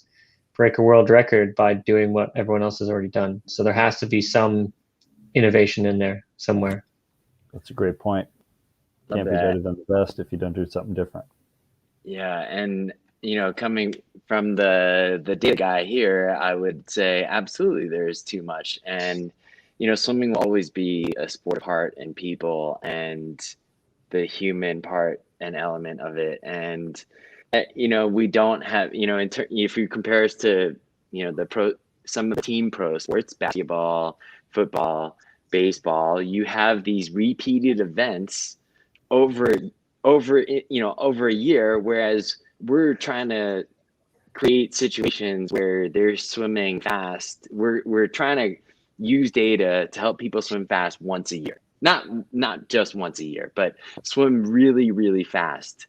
break a world record by doing what everyone else has already done. So there has to be some innovation in there somewhere. That's a great point. Can't be better than the best if you don't do something different. Yeah, and coming from the data guy here, I would say absolutely there is too much. And swimming will always be a sport of heart and people and the human part and element of it. And we don't have, if you compare us to some of the team pro sports, basketball, football, baseball, you have these repeated events over a year, whereas we're trying to create situations where they're swimming fast. We're trying to use data to help people swim fast once a year. Not just once a year, but swim really, really fast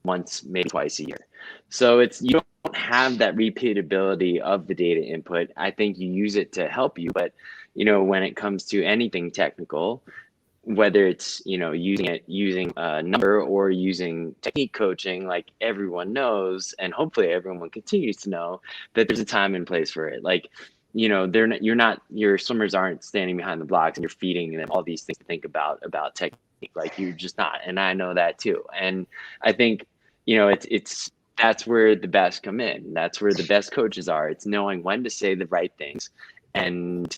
once, maybe twice a year. So you don't have that repeatability of the data input. I think you use it to help you, but when it comes to anything technical, whether it's using a number or using technique coaching, like everyone knows, and hopefully everyone continues to know, that there's a time and place for it. Like your swimmers aren't standing behind the blocks and you're feeding them all these things to think about technique. Like you're just not, and I know that too. And I think it's that's where the best come in. That's where the best coaches are. It's knowing when to say the right things and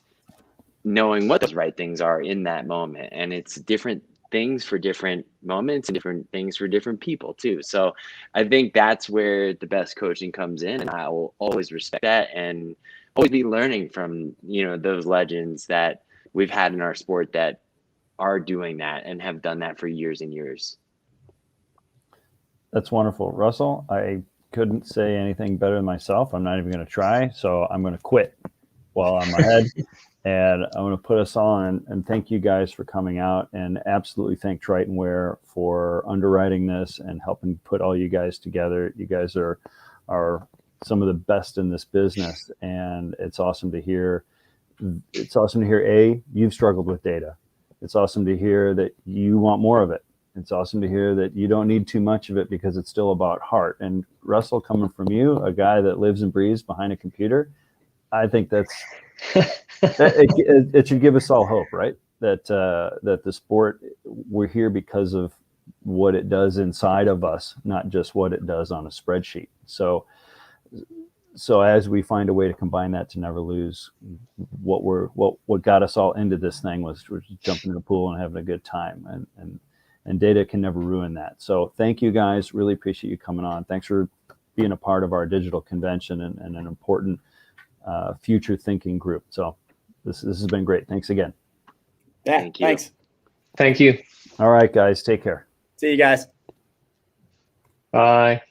knowing what those right things are in that moment. And it's different things for different moments and different things for different people too. So I think that's where the best coaching comes in, and I will always respect that and always be learning from those legends that we've had in our sport that are doing that and have done that for years and years. That's wonderful. Russell, I couldn't say anything better than myself. I'm not even going to try, so I'm going to quit while I'm ahead. And I'm going to put us on and thank you guys for coming out, and absolutely thank Tritonwear for underwriting this and helping put all you guys together. You guys are some of the best in this business, and it's awesome to hear. It's awesome to hear, you've struggled with data. It's awesome to hear that you want more of it. It's awesome to hear that you don't need too much of it because it's still about heart. And Russell, coming from you, a guy that lives and breathes behind a computer, I think that's it should give us all hope, right? That the sport, we're here because of what it does inside of us, not just what it does on a spreadsheet. So as we find a way to combine that to never lose, what got us all into this thing was jumping in the pool and having a good time, and data can never ruin that. So thank you guys, really appreciate you coming on. Thanks for being a part of our digital convention and an important future thinking group. So this has been great. Thanks again. Yeah, Thank you. Thanks. Thank you. All right, guys, take care. See you guys. Bye.